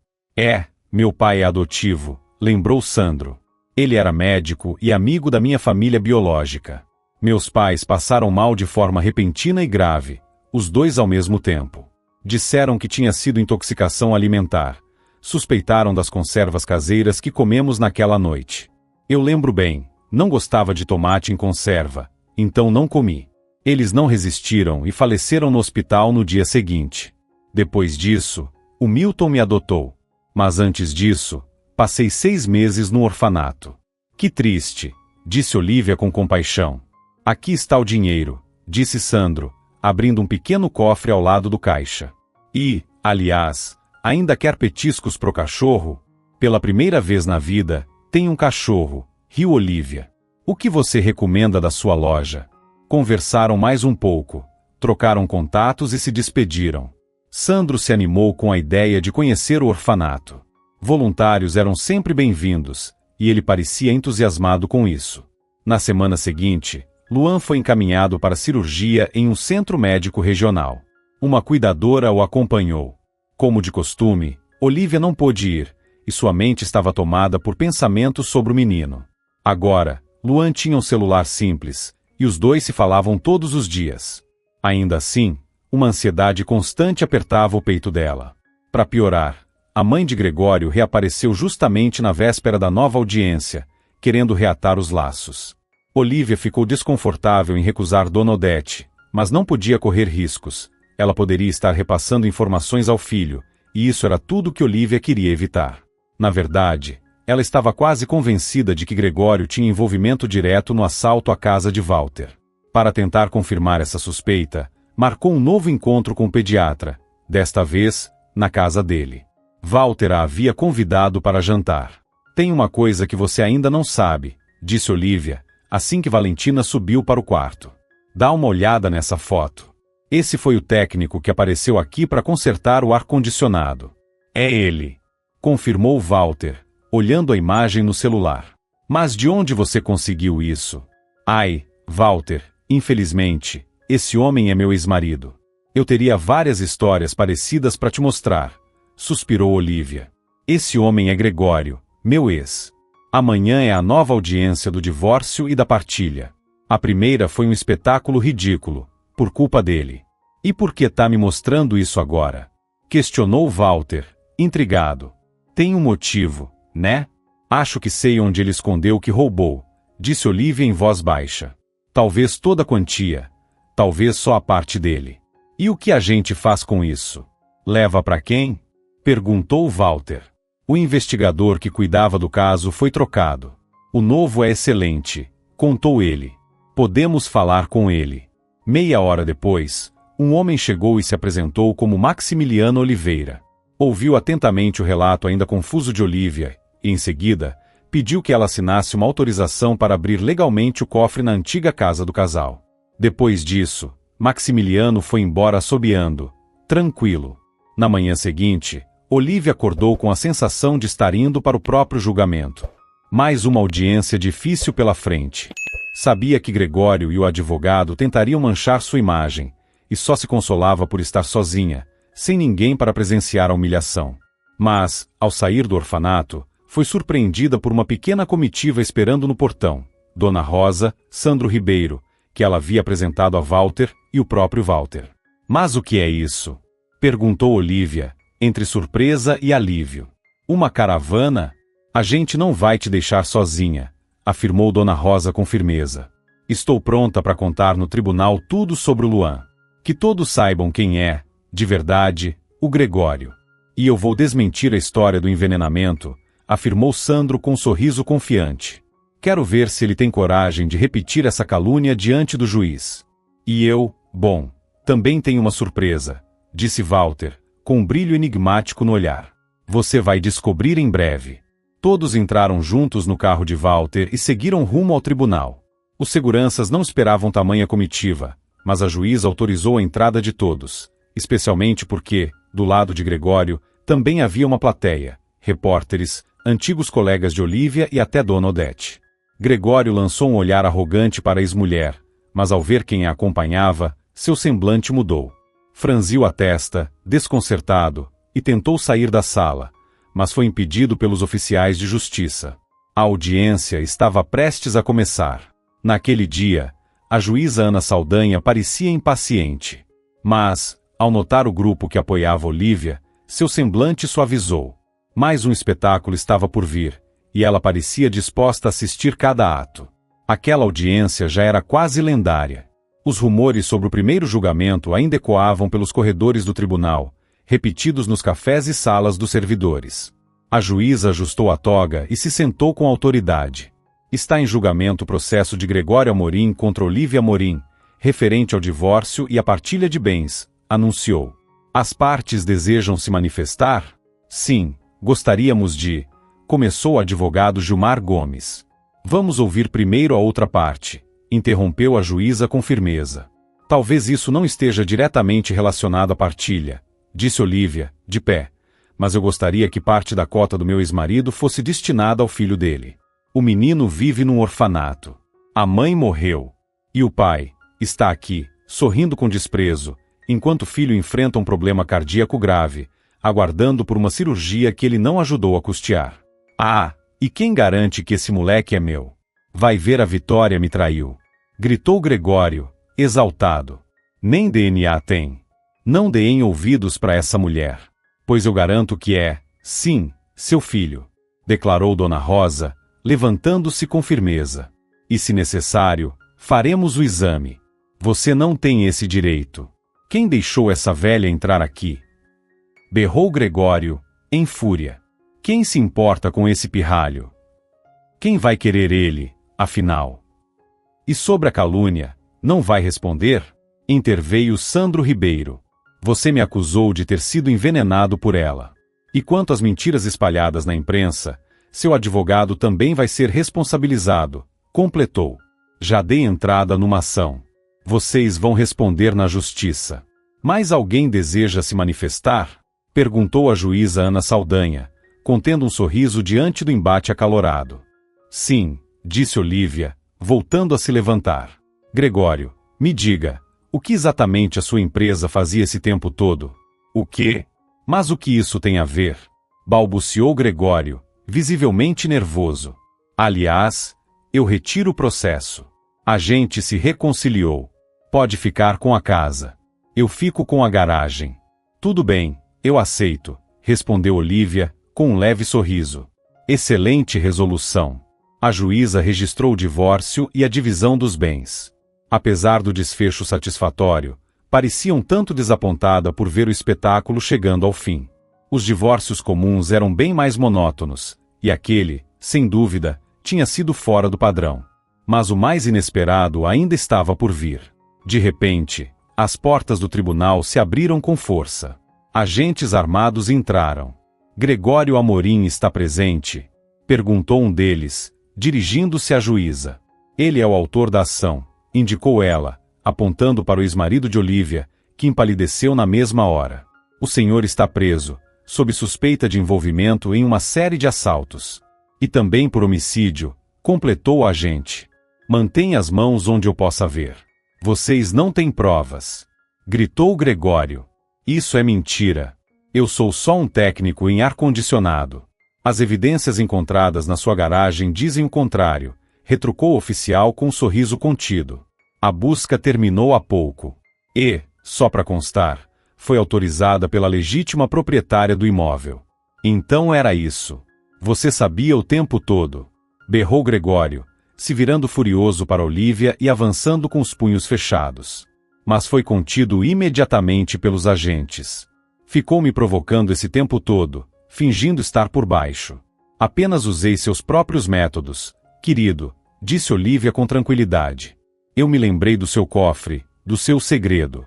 Meu pai é adotivo, lembrou Sandro. Ele era médico e amigo da minha família biológica. Meus pais passaram mal de forma repentina e grave, os dois ao mesmo tempo. Disseram que tinha sido intoxicação alimentar. Suspeitaram das conservas caseiras que comemos naquela noite. Eu lembro bem, não gostava de tomate em conserva, então não comi. Eles não resistiram e faleceram no hospital no dia seguinte. Depois disso, o Milton me adotou. Mas antes disso, passei 6 meses no orfanato. Que triste, disse Olivia com compaixão. Aqui está o dinheiro, disse Sandro, abrindo um pequeno cofre ao lado do caixa. E, aliás, ainda quer petiscos pro cachorro? Pela primeira vez na vida, tem um cachorro, riu Olivia. O que você recomenda da sua loja? Conversaram mais um pouco, trocaram contatos e se despediram. Sandro se animou com a ideia de conhecer o orfanato. Voluntários eram sempre bem-vindos, e ele parecia entusiasmado com isso. Na semana seguinte, Luan foi encaminhado para cirurgia em um centro médico regional. Uma cuidadora o acompanhou. Como de costume, Olivia não pôde ir, e sua mente estava tomada por pensamentos sobre o menino. Agora, Luan tinha um celular simples, e os dois se falavam todos os dias. Ainda assim, uma ansiedade constante apertava o peito dela. Para piorar, a mãe de Gregório reapareceu justamente na véspera da nova audiência, querendo reatar os laços. Olivia ficou desconfortável em recusar Dona Odete, mas não podia correr riscos. Ela poderia estar repassando informações ao filho, e isso era tudo que Olivia queria evitar. Na verdade, ela estava quase convencida de que Gregório tinha envolvimento direto no assalto à casa de Walter. Para tentar confirmar essa suspeita, marcou um novo encontro com o pediatra, desta vez, na casa dele. Walter a havia convidado para jantar. Tem uma coisa que você ainda não sabe, disse Olivia, assim que Valentina subiu para o quarto. Dá uma olhada nessa foto. Esse foi o técnico que apareceu aqui para consertar o ar-condicionado. É ele, confirmou Walter, olhando a imagem no celular. Mas de onde você conseguiu isso? Ai, Walter, infelizmente, esse homem é meu ex-marido. Eu teria várias histórias parecidas para te mostrar, suspirou Olivia. Esse homem é Gregório, meu ex. Amanhã é a nova audiência do divórcio e da partilha. A primeira foi um espetáculo ridículo, por culpa dele. E por que tá me mostrando isso agora? Questionou Walter, intrigado. Tem um motivo, né? Acho que sei onde ele escondeu o que roubou, disse Olivia em voz baixa. Talvez toda a quantia, talvez só a parte dele. E o que a gente faz com isso? Leva para quem? Perguntou Walter. O investigador que cuidava do caso foi trocado. O novo é excelente, contou ele. Podemos falar com ele. Meia hora depois, um homem chegou e se apresentou como Maximiliano Oliveira. Ouviu atentamente o relato ainda confuso de Olivia e, em seguida, pediu que ela assinasse uma autorização para abrir legalmente o cofre na antiga casa do casal. Depois disso, Maximiliano foi embora assobiando, tranquilo. Na manhã seguinte, Olivia acordou com a sensação de estar indo para o próprio julgamento. Mais uma audiência difícil pela frente. Sabia que Gregório e o advogado tentariam manchar sua imagem, e só se consolava por estar sozinha, sem ninguém para presenciar a humilhação. Mas, ao sair do orfanato, foi surpreendida por uma pequena comitiva esperando no portão. Dona Rosa, Sandro Ribeiro, que ela havia apresentado a Walter e o próprio Walter. Mas o que é isso? Perguntou Olivia, entre surpresa e alívio. Uma caravana? A gente não vai te deixar sozinha, afirmou Dona Rosa com firmeza. Estou pronta para contar no tribunal tudo sobre o Luan. Que todos saibam quem é, de verdade, o Gregório. E eu vou desmentir a história do envenenamento, afirmou Sandro com um sorriso confiante. Quero ver se ele tem coragem de repetir essa calúnia diante do juiz. E eu, bom, também tenho uma surpresa, disse Walter, com um brilho enigmático no olhar. Você vai descobrir em breve. Todos entraram juntos no carro de Walter e seguiram rumo ao tribunal. Os seguranças não esperavam tamanha comitiva, mas a juíza autorizou a entrada de todos, especialmente porque, do lado de Gregório, também havia uma plateia, repórteres, antigos colegas de Olivia e até Dona Odete. Gregório lançou um olhar arrogante para a ex-mulher, mas ao ver quem a acompanhava, seu semblante mudou. Franziu a testa, desconcertado, e tentou sair da sala, mas foi impedido pelos oficiais de justiça. A audiência estava prestes a começar. Naquele dia, a juíza Ana Saldanha parecia impaciente. Mas, ao notar o grupo que apoiava Olivia, seu semblante suavizou. Mais um espetáculo estava por vir, e ela parecia disposta a assistir cada ato. Aquela audiência já era quase lendária. Os rumores sobre o primeiro julgamento ainda ecoavam pelos corredores do tribunal, repetidos nos cafés e salas dos servidores. A juíza ajustou a toga e se sentou com autoridade. Está em julgamento o processo de Gregório Amorim contra Olivia Amorim, referente ao divórcio e à partilha de bens, anunciou. As partes desejam se manifestar? Sim, gostaríamos de... Começou o advogado Gilmar Gomes. Vamos ouvir primeiro a outra parte, interrompeu a juíza com firmeza. Talvez isso não esteja diretamente relacionado à partilha, disse Olivia, de pé, mas eu gostaria que parte da cota do meu ex-marido fosse destinada ao filho dele. O menino vive num orfanato. A mãe morreu. E o pai está aqui, sorrindo com desprezo, enquanto o filho enfrenta um problema cardíaco grave, aguardando por uma cirurgia que ele não ajudou a custear. Ah, e quem garante que esse moleque é meu? Vai ver, a Vitória me traiu. Gritou Gregório, exaltado. Nem DNA tem. Não deem ouvidos para essa mulher. Pois eu garanto que é, sim, seu filho, declarou Dona Rosa, levantando-se com firmeza. E se necessário, faremos o exame. Você não tem esse direito. Quem deixou essa velha entrar aqui? Berrou Gregório, em fúria. Quem se importa com esse pirralho? Quem vai querer ele, afinal? E sobre a calúnia, não vai responder? Interveio Sandro Ribeiro. Você me acusou de ter sido envenenado por ela. E quanto às mentiras espalhadas na imprensa, seu advogado também vai ser responsabilizado, completou. Já dei entrada numa ação. Vocês vão responder na justiça. Mas alguém deseja se manifestar? Perguntou a juíza Ana Saldanha, contendo um sorriso diante do embate acalorado. Sim, disse Olivia, voltando a se levantar. Gregório, me diga, o que exatamente a sua empresa fazia esse tempo todo? O quê? Mas o que isso tem a ver? Balbuciou Gregório, visivelmente nervoso. Aliás, eu retiro o processo. A gente se reconciliou. Pode ficar com a casa. Eu fico com a garagem. Tudo bem, eu aceito, respondeu Olivia, com um leve sorriso. Excelente resolução. A juíza registrou o divórcio e a divisão dos bens. Apesar do desfecho satisfatório, parecia um tanto desapontada por ver o espetáculo chegando ao fim. Os divórcios comuns eram bem mais monótonos, e aquele, sem dúvida, tinha sido fora do padrão. Mas o mais inesperado ainda estava por vir. De repente, as portas do tribunal se abriram com força. Agentes armados entraram. Gregório Amorim está presente? Perguntou um deles, dirigindo-se à juíza. Ele é o autor da ação, indicou ela, apontando para o ex-marido de Olivia, que empalideceu na mesma hora. O senhor está preso, sob suspeita de envolvimento em uma série de assaltos. E também por homicídio, completou o agente. Mantenha as mãos onde eu possa ver. Vocês não têm provas. Gritou Gregório. Isso é mentira. Eu sou só um técnico em ar-condicionado. As evidências encontradas na sua garagem dizem o contrário, retrucou o oficial com um sorriso contido. A busca terminou há pouco. E, só para constar, foi autorizada pela legítima proprietária do imóvel. Então era isso. Você sabia o tempo todo. Berrou Gregório, se virando furioso para Olivia e avançando com os punhos fechados. Mas foi contido imediatamente pelos agentes. Ficou me provocando esse tempo todo, fingindo estar por baixo. Apenas usei seus próprios métodos, querido, disse Olivia com tranquilidade. Eu me lembrei do seu cofre, do seu segredo.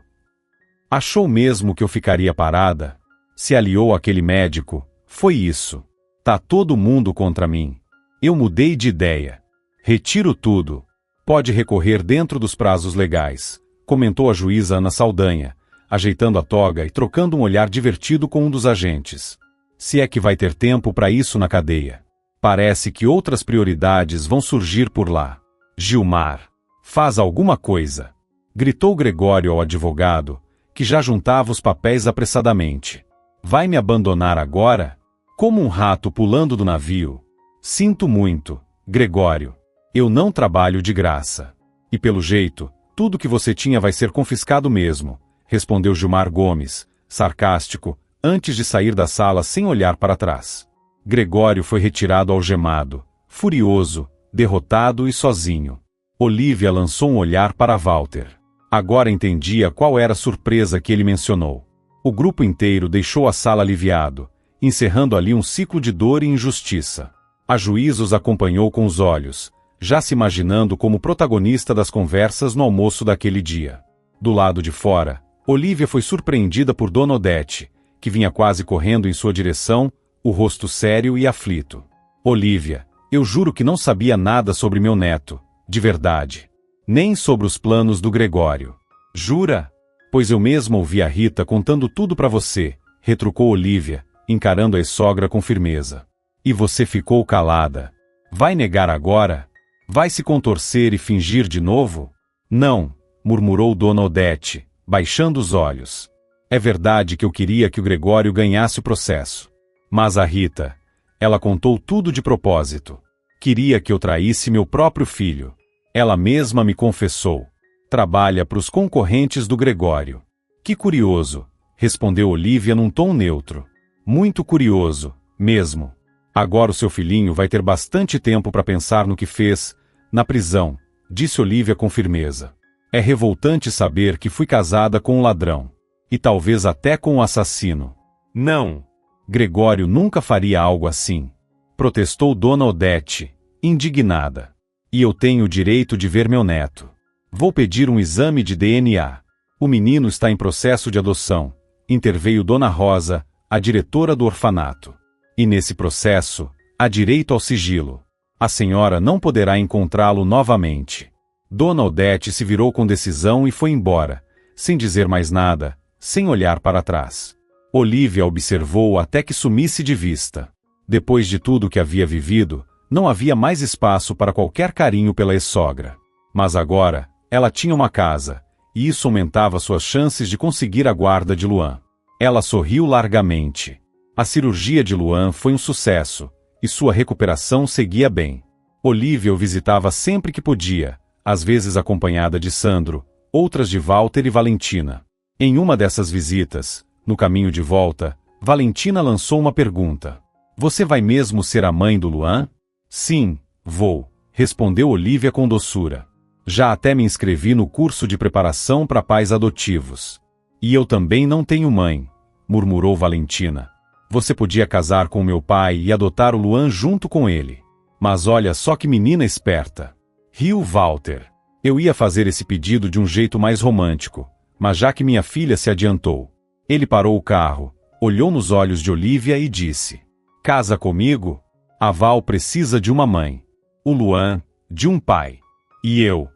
Achou mesmo que eu ficaria parada? Se aliou àquele médico, foi isso. Tá todo mundo contra mim. Eu mudei de ideia. Retiro tudo. Pode recorrer dentro dos prazos legais, comentou a juíza Ana Saldanha, ajeitando a toga e trocando um olhar divertido com um dos agentes. Se é que vai ter tempo para isso na cadeia. Parece que outras prioridades vão surgir por lá. Gilmar, faz alguma coisa. Gritou Gregório ao advogado, que já juntava os papéis apressadamente. Vai me abandonar agora? Como um rato pulando do navio. Sinto muito, Gregório. Eu não trabalho de graça. E pelo jeito, tudo que você tinha vai ser confiscado mesmo, respondeu Gilmar Gomes, sarcástico, antes de sair da sala sem olhar para trás. Gregório foi retirado algemado, furioso, derrotado e sozinho. Olivia lançou um olhar para Walter. Agora entendia qual era a surpresa que ele mencionou. O grupo inteiro deixou a sala aliviado, encerrando ali um ciclo de dor e injustiça. A juíza os acompanhou com os olhos, já se imaginando como protagonista das conversas no almoço daquele dia. Do lado de fora, Olivia foi surpreendida por Dona Odete, que vinha quase correndo em sua direção, o rosto sério e aflito. Olivia, eu juro que não sabia nada sobre meu neto, de verdade. Nem sobre os planos do Gregório. Jura? Pois eu mesma ouvi a Rita contando tudo para você, retrucou Olivia, encarando a ex-sogra com firmeza. E você ficou calada. Vai negar agora? Vai se contorcer e fingir de novo? Não, murmurou Dona Odete, baixando os olhos. É verdade que eu queria que o Gregório ganhasse o processo. Mas a Rita, ela contou tudo de propósito. Queria que eu traísse meu próprio filho. Ela mesma me confessou. Trabalha para os concorrentes do Gregório. Que curioso, respondeu Olivia num tom neutro. Muito curioso, mesmo. Agora o seu filhinho vai ter bastante tempo para pensar no que fez, na prisão, disse Olivia com firmeza. É revoltante saber que fui casada com um ladrão. E talvez até com um assassino. Não! Gregório nunca faria algo assim. Protestou Dona Odete, indignada. E eu tenho o direito de ver meu neto. Vou pedir um exame de DNA. O menino está em processo de adoção, interveio Dona Rosa, a diretora do orfanato. E nesse processo, há direito ao sigilo. A senhora não poderá encontrá-lo novamente. Dona Odete se virou com decisão e foi embora, sem dizer mais nada, sem olhar para trás. Olivia observou até que sumisse de vista. Depois de tudo que havia vivido, não havia mais espaço para qualquer carinho pela ex-sogra. Mas agora, ela tinha uma casa, e isso aumentava suas chances de conseguir a guarda de Luan. Ela sorriu largamente. A cirurgia de Luan foi um sucesso, e sua recuperação seguia bem. Olivia o visitava sempre que podia, às vezes acompanhada de Sandro, outras de Walter e Valentina. Em uma dessas visitas, no caminho de volta, Valentina lançou uma pergunta. Você vai mesmo ser a mãe do Luan? Sim, vou, respondeu Olivia com doçura. Já até me inscrevi no curso de preparação para pais adotivos. E eu também não tenho mãe, murmurou Valentina. Você podia casar com meu pai e adotar o Luan junto com ele. Mas olha só que menina esperta. Riu Walter. Eu ia fazer esse pedido de um jeito mais romântico, mas já que minha filha se adiantou. Ele parou o carro, olhou nos olhos de Olivia e disse: Casa comigo? A Val precisa de uma mãe. O Luan, de um pai. E eu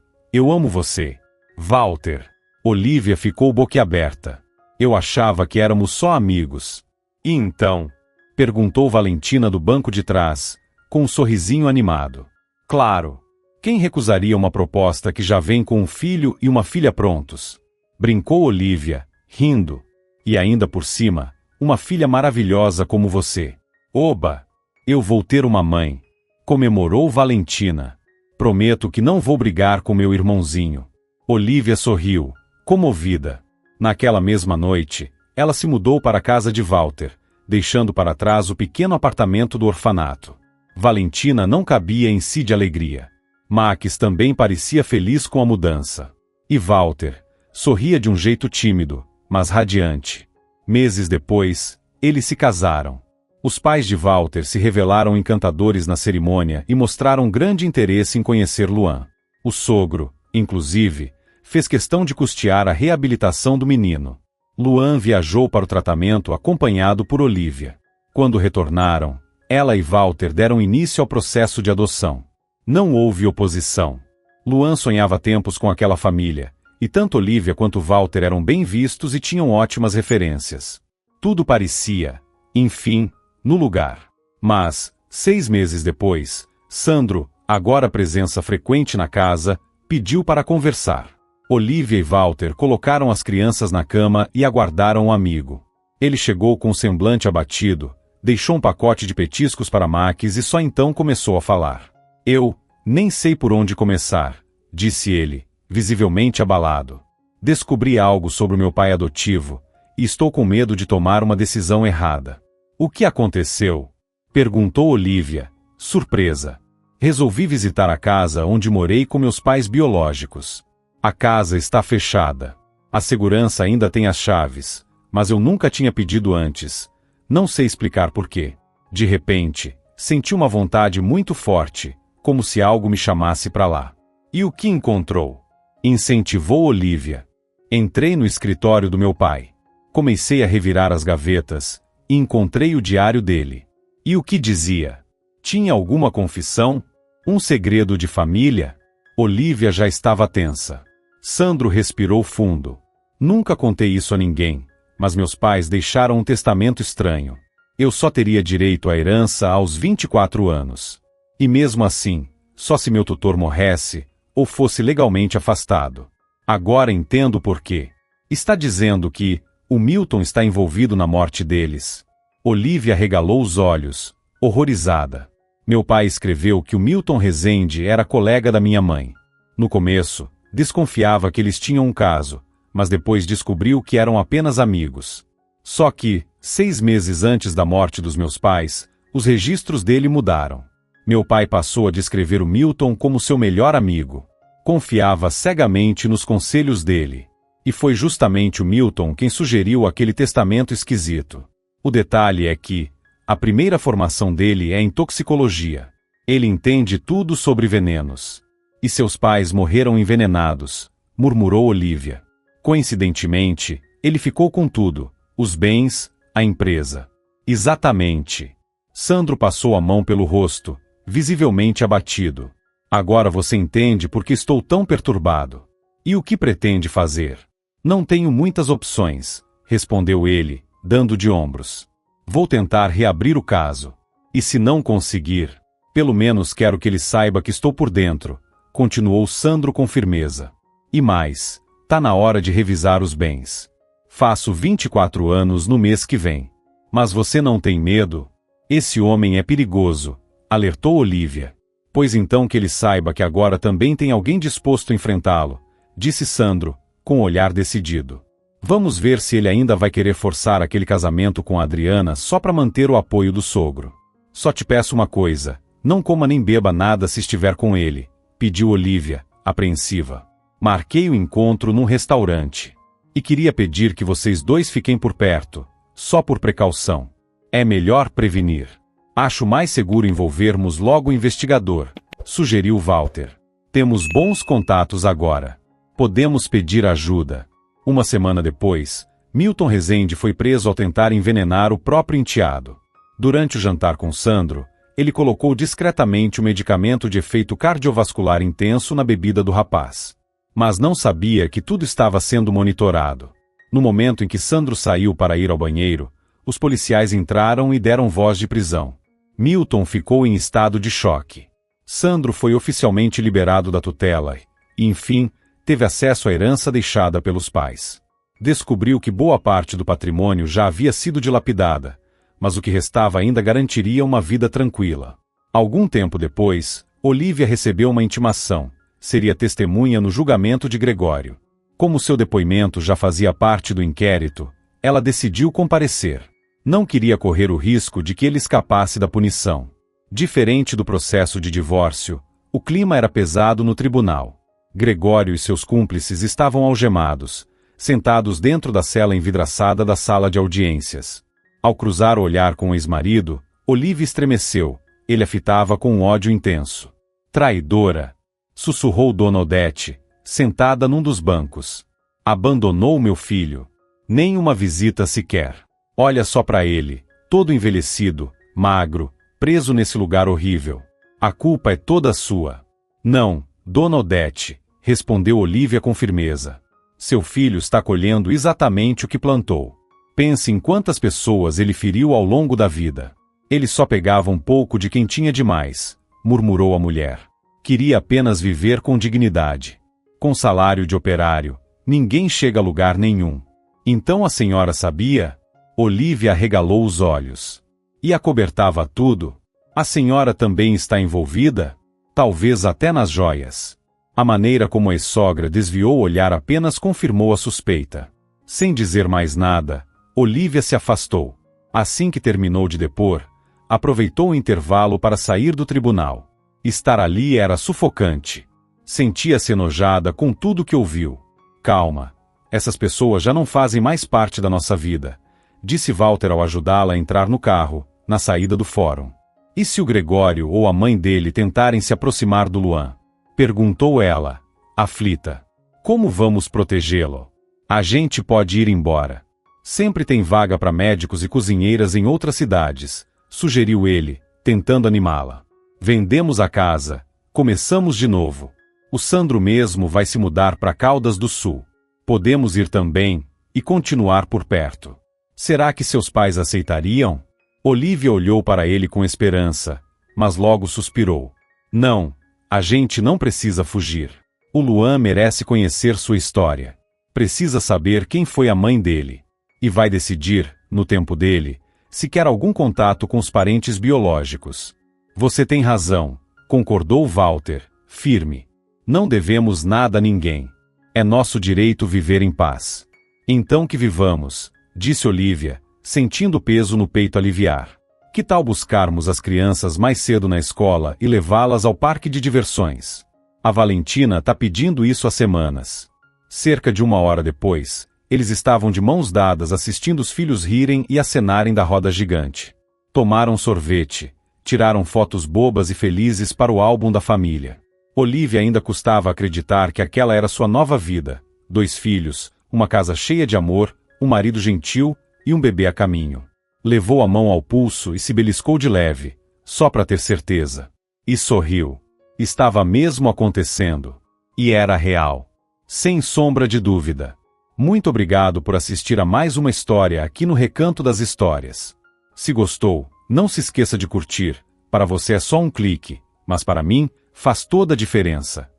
amo você. Walter. Olivia ficou boquiaberta. Eu achava que éramos só amigos. E então? Perguntou Valentina do banco de trás, com um sorrisinho animado. Claro. Quem recusaria uma proposta que já vem com um filho e uma filha prontos? Brincou Olivia, rindo. E ainda por cima, uma filha maravilhosa como você. Oba! Eu vou ter uma mãe. Comemorou Valentina. Prometo que não vou brigar com meu irmãozinho. Olivia sorriu, comovida. Naquela mesma noite, ela se mudou para a casa de Walter, deixando para trás o pequeno apartamento do orfanato. Valentina não cabia em si de alegria. Max também parecia feliz com a mudança. E Walter sorria de um jeito tímido, mas radiante. Meses depois, eles se casaram. Os pais de Walter se revelaram encantadores na cerimônia e mostraram grande interesse em conhecer Luan. O sogro, inclusive, fez questão de custear a reabilitação do menino. Luan viajou para o tratamento acompanhado por Olivia. Quando retornaram, ela e Walter deram início ao processo de adoção. Não houve oposição. Luan sonhava há tempos com aquela família, e tanto Olivia quanto Walter eram bem vistos e tinham ótimas referências. Tudo parecia, enfim, no lugar. Mas, 6 meses depois, Sandro, agora presença frequente na casa, pediu para conversar. Olivia e Walter colocaram as crianças na cama e aguardaram o amigo. Ele chegou com um semblante abatido, deixou um pacote de petiscos para Max e só então começou a falar. Eu nem sei por onde começar, disse ele, visivelmente abalado. Descobri algo sobre o meu pai adotivo, e estou com medo de tomar uma decisão errada. O que aconteceu? Perguntou Olivia, surpresa. Resolvi visitar a casa onde morei com meus pais biológicos. A casa está fechada. A segurança ainda tem as chaves, mas eu nunca tinha pedido antes. Não sei explicar por quê. De repente, senti uma vontade muito forte, como se algo me chamasse para lá. E o que encontrou? Incentivou Olivia. Entrei no escritório do meu pai. Comecei a revirar as gavetas e encontrei o diário dele. E o que dizia? Tinha alguma confissão? Um segredo de família? Olivia já estava tensa. Sandro respirou fundo. Nunca contei isso a ninguém, mas meus pais deixaram um testamento estranho. Eu só teria direito à herança aos 24 anos. E mesmo assim, só se meu tutor morresse, ou fosse legalmente afastado. Agora entendo por quê. Está dizendo que o Milton está envolvido na morte deles. Olivia regalou os olhos, horrorizada. Meu pai escreveu que o Milton Rezende era colega da minha mãe. No começo, desconfiava que eles tinham um caso, mas depois descobriu que eram apenas amigos. Só que, 6 meses antes da morte dos meus pais, os registros dele mudaram. Meu pai passou a descrever o Milton como seu melhor amigo. Confiava cegamente nos conselhos dele. E foi justamente o Milton quem sugeriu aquele testamento esquisito. O detalhe é que a primeira formação dele é em toxicologia. Ele entende tudo sobre venenos. E seus pais morreram envenenados, murmurou Olivia. Coincidentemente, ele ficou com tudo, os bens, a empresa. Exatamente. Sandro passou a mão pelo rosto, visivelmente abatido. Agora você entende por que estou tão perturbado. E o que pretende fazer? Não tenho muitas opções, respondeu ele, dando de ombros. Vou tentar reabrir o caso. E se não conseguir, pelo menos quero que ele saiba que estou por dentro, continuou Sandro com firmeza. E mais, tá na hora de revisar os bens. Faço 24 anos no mês que vem. Mas você não tem medo? Esse homem é perigoso, alertou Olivia. Pois então que ele saiba que agora também tem alguém disposto a enfrentá-lo, disse Sandro, com um olhar decidido. Vamos ver se ele ainda vai querer forçar aquele casamento com a Adriana só para manter o apoio do sogro. Só te peço uma coisa, não coma nem beba nada se estiver com ele, pediu Olivia, apreensiva. Marquei o encontro num restaurante. E queria pedir que vocês dois fiquem por perto, só por precaução. É melhor prevenir. Acho mais seguro envolvermos logo o investigador, sugeriu Walter. Temos bons contatos agora. Podemos pedir ajuda. Uma semana depois, Milton Rezende foi preso ao tentar envenenar o próprio enteado. Durante o jantar com Sandro, ele colocou discretamente o medicamento de efeito cardiovascular intenso na bebida do rapaz. Mas não sabia que tudo estava sendo monitorado. No momento em que Sandro saiu para ir ao banheiro, os policiais entraram e deram voz de prisão. Milton ficou em estado de choque. Sandro foi oficialmente liberado da tutela e, enfim, teve acesso à herança deixada pelos pais. Descobriu que boa parte do patrimônio já havia sido dilapidada, mas o que restava ainda garantiria uma vida tranquila. Algum tempo depois, Olivia recebeu uma intimação. Seria testemunha no julgamento de Gregório. Como seu depoimento já fazia parte do inquérito, ela decidiu comparecer. Não queria correr o risco de que ele escapasse da punição. Diferente do processo de divórcio, o clima era pesado no tribunal. Gregório e seus cúmplices estavam algemados, sentados dentro da cela envidraçada da sala de audiências. Ao cruzar o olhar com o ex-marido, Olivia estremeceu. Ele a fitava com um ódio intenso. Traidora! Sussurrou Dona Odete, sentada num dos bancos. Abandonou meu filho. Nem uma visita sequer. Olha só para ele, todo envelhecido, magro, preso nesse lugar horrível. A culpa é toda sua. Não, Dona Odete, respondeu Olivia com firmeza. Seu filho está colhendo exatamente o que plantou. Pense em quantas pessoas ele feriu ao longo da vida. Ele só pegava um pouco de quem tinha demais, murmurou a mulher. Queria apenas viver com dignidade. Com salário de operário, ninguém chega a lugar nenhum. Então a senhora sabia? Olivia arregalou os olhos. E acobertava tudo? A senhora também está envolvida? Talvez até nas joias. A maneira como a ex-sogra desviou o olhar apenas confirmou a suspeita. Sem dizer mais nada, Olivia se afastou. Assim que terminou de depor, aproveitou o intervalo para sair do tribunal. Estar ali era sufocante. Sentia-se enojada com tudo que ouviu. Calma. Essas pessoas já não fazem mais parte da nossa vida, disse Walter ao ajudá-la a entrar no carro, na saída do fórum. E se o Gregório ou a mãe dele tentarem se aproximar do Luan? Perguntou ela, aflita. Como vamos protegê-lo? A gente pode ir embora. Sempre tem vaga para médicos e cozinheiras em outras cidades, sugeriu ele, tentando animá-la. Vendemos a casa, começamos de novo. O Sandro mesmo vai se mudar para Caldas do Sul. Podemos ir também, e continuar por perto. Será que seus pais aceitariam? Olivia olhou para ele com esperança, mas logo suspirou. Não, a gente não precisa fugir. O Luan merece conhecer sua história. Precisa saber quem foi a mãe dele. E vai decidir, no tempo dele, se quer algum contato com os parentes biológicos. Você tem razão, concordou Walter, firme. Não devemos nada a ninguém. É nosso direito viver em paz. Então que vivamos, disse Olivia, sentindo o peso no peito aliviar. Que tal buscarmos as crianças mais cedo na escola e levá-las ao parque de diversões? A Valentina tá pedindo isso há semanas. Cerca de 1 hora depois, eles estavam de mãos dadas assistindo os filhos rirem e acenarem da roda gigante. Tomaram sorvete. Tiraram fotos bobas e felizes para o álbum da família. Olivia ainda custava acreditar que aquela era sua nova vida. 2 filhos, uma casa cheia de amor, um marido gentil e um bebê a caminho. Levou a mão ao pulso e se beliscou de leve, só para ter certeza. E sorriu. Estava mesmo acontecendo. E era real. Sem sombra de dúvida. Muito obrigado por assistir a mais uma história aqui no Recanto das Histórias. Se gostou, não se esqueça de curtir. Para você é só um clique, mas para mim, faz toda a diferença.